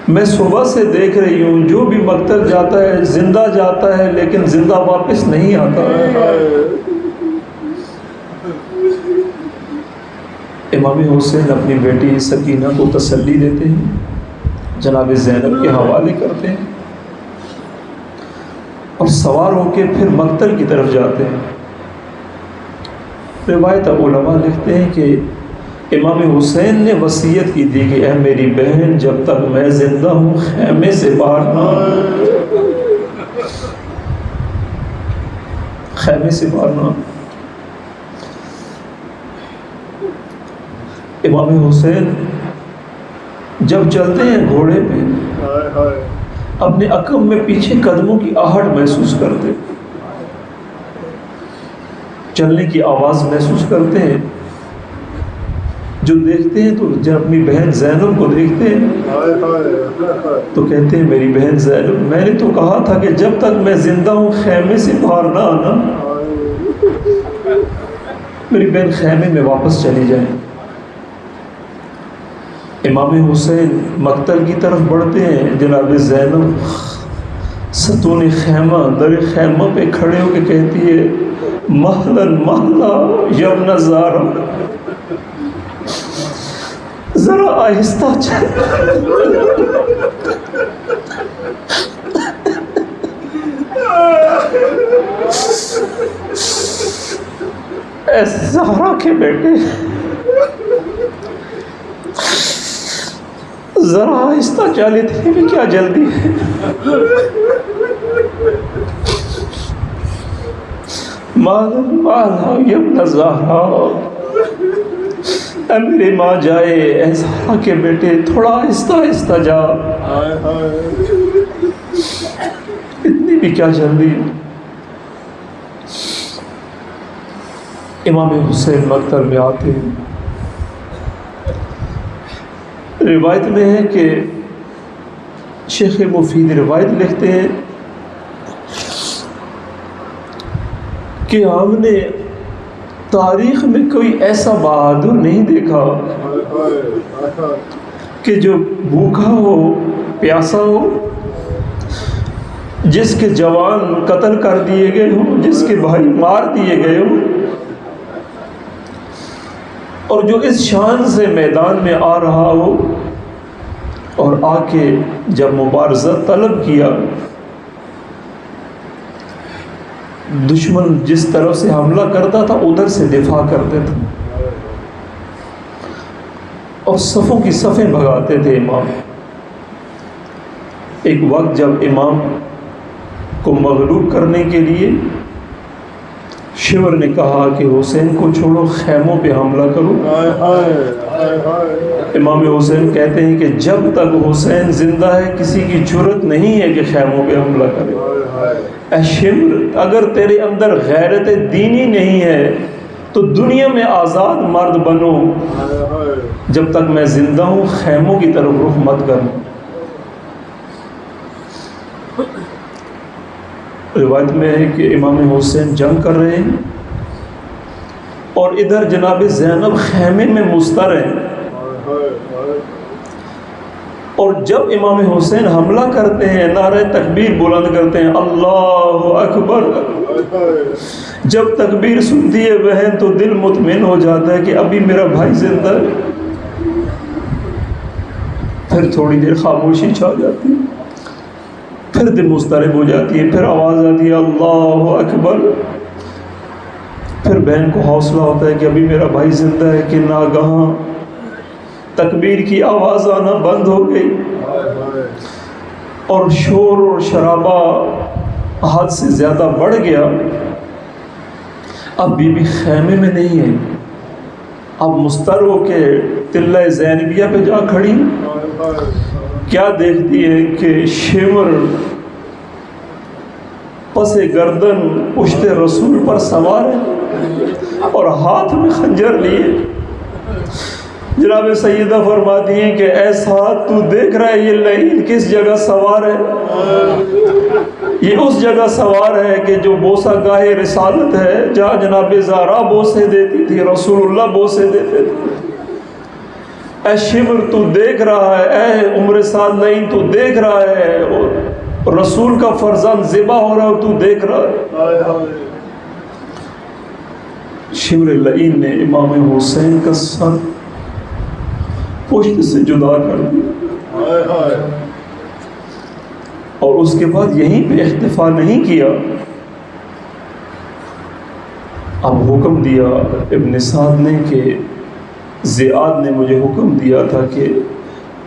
میں صبح سے دیکھ رہی ہوں جو بھی مقتل جاتا ہے زندہ جاتا ہے لیکن زندہ واپس نہیں آتا۔ امام حسین اپنی بیٹی سکینہ کو تسلی دیتے ہیں، جناب زینب کے حوالے کرتے ہیں اور سوار ہو کے پھر مقتل کی طرف جاتے ہیں۔ روایت علماء لکھتے ہیں کہ امام حسین نے وصیت کی تھی کہ اے میری بہن، جب تک میں زندہ ہوں خیمے سے باہر نہ آنا، خیمے سے باہر نہ آنا۔ امام حسین جب چلتے ہیں گھوڑے پہ، اپنے عقب میں پیچھے قدموں کی آہٹ محسوس کرتے، چلنے کی آواز محسوس کرتے ہیں۔ جو دیکھتے ہیں تو جب اپنی بہن زینب کو دیکھتے ہیں تو کہتے ہیں میری بہن زینب، میں نے تو کہا تھا کہ جب تک میں زندہ ہوں خیمے سے باہر نہ آنا۔ میری بہن خیمے میں واپس چلی جائیں۔ امام حسین مقتل کی طرف بڑھتے ہیں، جناب زینب ستون خیمہ در خیمہ پہ کھڑے ہو کے کہتی ہے مہلن مہلا یمن زارا، ذرا آہستہ چل، اے زہرا کے بیٹے ذرا آہستہ چلے تھے بھی کیا جلدی ہے۔ مالا یمن زہرا، اے میری ماں جائے، اے زہرا کے بیٹے تھوڑا آہستہ آہستہ جا، اتنی بھی کیا جلدی۔ امام حسین مقتل میں آتے ہیں۔ روایت میں ہے کہ شیخ مفید روایت لکھتے ہیں کہ ہم نے تاریخ میں کوئی ایسا بہادر نہیں دیکھا کہ جو بھوکا ہو، پیاسا ہو، جس کے جوان قتل کر دیے گئے ہوں، جس کے بھائی مار دیے گئے ہوں، اور جو اس شان سے میدان میں آ رہا ہو اور آ کے جب مبارزہ طلب کیا، دشمن جس طرف سے حملہ کرتا تھا ادھر سے دفاع کرتے تھے اور صفوں کی صفیں بھگاتے تھے امام۔ ایک وقت جب امام کو مغلوب کرنے کے لیے شیور نے کہا کہ حسین کو چھوڑو، خیموں پہ حملہ کرو۔ امام حسین کہتے ہیں کہ جب تک حسین زندہ ہے کسی کی جرأت نہیں ہے کہ خیموں پہ حملہ کرے۔ اے شیور، اگر تیرے اندر غیرت دینی نہیں ہے تو تو دنیا میں آزاد مرد بنو، جب تک میں زندہ ہوں خیموں کی طرف رخ مت کرنا۔ روایت میں ہے کہ امام حسین جنگ کر رہے ہیں اور ادھر جناب زینب خیمے میں مستر ہیں، اور جب امام حسین حملہ کرتے ہیں نعرہ تکبیر بلند کرتے ہیں اللہ اکبر، جب تکبیر سنتی ہے بہن تو دل مطمئن ہو جاتا ہے کہ ابھی میرا بھائی زندہ ہے۔ پھر تھوڑی دیر خاموشی چھا جاتی ہے، پھر دل مضطرب ہو جاتی ہے، پھر آواز آتی ہے اللہ اکبر، پھر بہن کو حوصلہ ہوتا ہے کہ ابھی میرا بھائی زندہ ہے کہ ناگہاں تکبیر کی آواز آنا بند ہو گئی اور شور اور شرابہ حد سے زیادہ بڑھ گیا۔ اب بی بی خیمے میں نہیں ہے، اب مستر ہو کے تلہ زینبیہ پہ جا کھڑی، کیا دیکھتی ہے کہ شمر پس گردن پشت رسول پر سوار ہے اور ہاتھ میں خنجر لیے۔ جناب سیدہ فرماتی ہیں کہ اے سعد تو دیکھ رہا ہے یہ لعین کس جگہ سوار ہے؟ یہ اس جگہ سوار ہے کہ جو بوسہ گاہ رسالت ہے، جہاں جناب زہرا بوسے دیتی تھی، رسول اللہ بوسے دیتے تھے۔ اے شمر تو دیکھ رہا ہے، اے عمر سعد لعین تو دیکھ رہا ہے، اور رسول کا فرزند ذبح ہو رہا ہے اور تو دیکھ رہا ہے۔ شمر لعین نے امام حسین کا سر پشت سے جدا کر دیا اور اس کے بعد یہیں پہ اکتفا نہیں کیا، اب حکم دیا ابن سعد نے کہ زیاد نے مجھے حکم دیا تھا کہ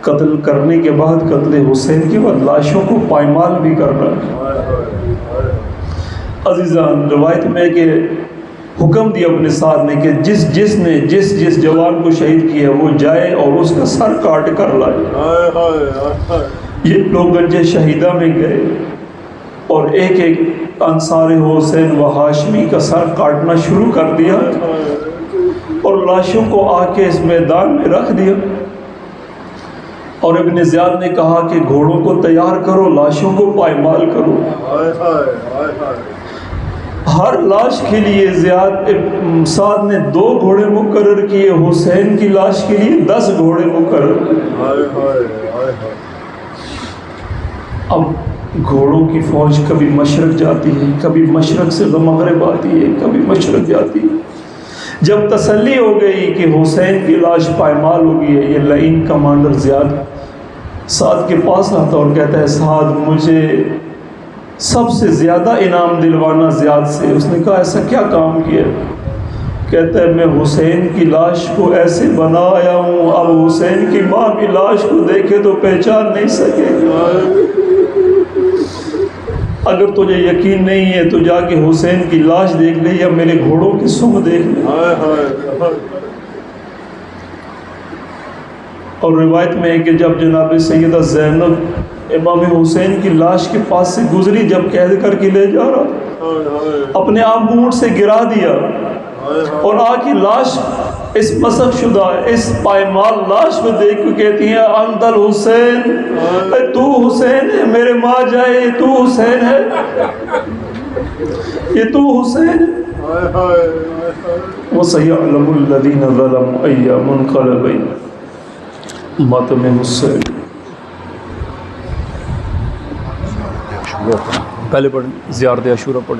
قتل کرنے کے بعد، قتل حسین کے بعد لاشوں کو پائمال بھی کرنا۔ عزیزان روایت میں کہ حکم دیا ابن سعد نے کہ جس جوان کو شہید کیا وہ جائے اور اس کا سر کاٹ کر لائے۔ یہ لوگ گنج شہیدہ میں گئے اور ایک ایک انصار حسین و ہاشمی کا سر کاٹنا شروع کر دیا اور لاشوں کو آ کے اس میدان میں رکھ دیا، اور ابن زیاد نے کہا کہ گھوڑوں کو تیار کرو، لاشوں کو پائمال کرو۔ ہر لاش کے لیے سعد نے 2 گھوڑے مقرر کیے، حسین کی لاش کے لیے 10 گھوڑے مقرر۔ اب گھوڑوں کی فوج کبھی مشرق جاتی ہے، کبھی مشرق سے مغرب آتی ہے، کبھی مشرق جاتی ہے۔ جب تسلی ہو گئی کہ حسین کی لاش پائمال ہو گئی ہے، یہ لعین کمانڈر زیاد سعد کے پاس آتا اور کہتا ہے سعد مجھے سب سے زیادہ انعام دلوانا زیاد سے۔ اس نے کہا ایسا کیا کام کیا؟ کہتا ہے میں حسین کی لاش کو ایسے بنایا ہوں، اب حسین کی ماں بھی لاش کو دیکھے تو پہچان نہیں سکے۔ اگر تجھے یقین نہیں ہے تو جا کے حسین کی لاش دیکھ لے یا میرے گھوڑوں کی سم دیکھ لے۔ اور روایت میں ہے کہ جب جناب سیدہ زینب امام حسین کی لاش کے پاس سے گزری، جب قید کر کے لے جا رہا، اپنے آپ کو اونٹ سے گرا دیا اور آ کی لاش اس مسخ شدہ اس پائمال لاش میں دیکھ کے کہتی ہیں انت الحسین، تو حسین ہے، میرے ماں جائے یہ تو حسین ہے، یہ تو حسین ہے۔ وَسَيَعْلَمُ الَّذِينَ ظَلَمُوا أَيَّ مُنْقَلَبٍ ماتم حسین۔ پہلے پڑھیں زیارت عاشورہ پڑھیں۔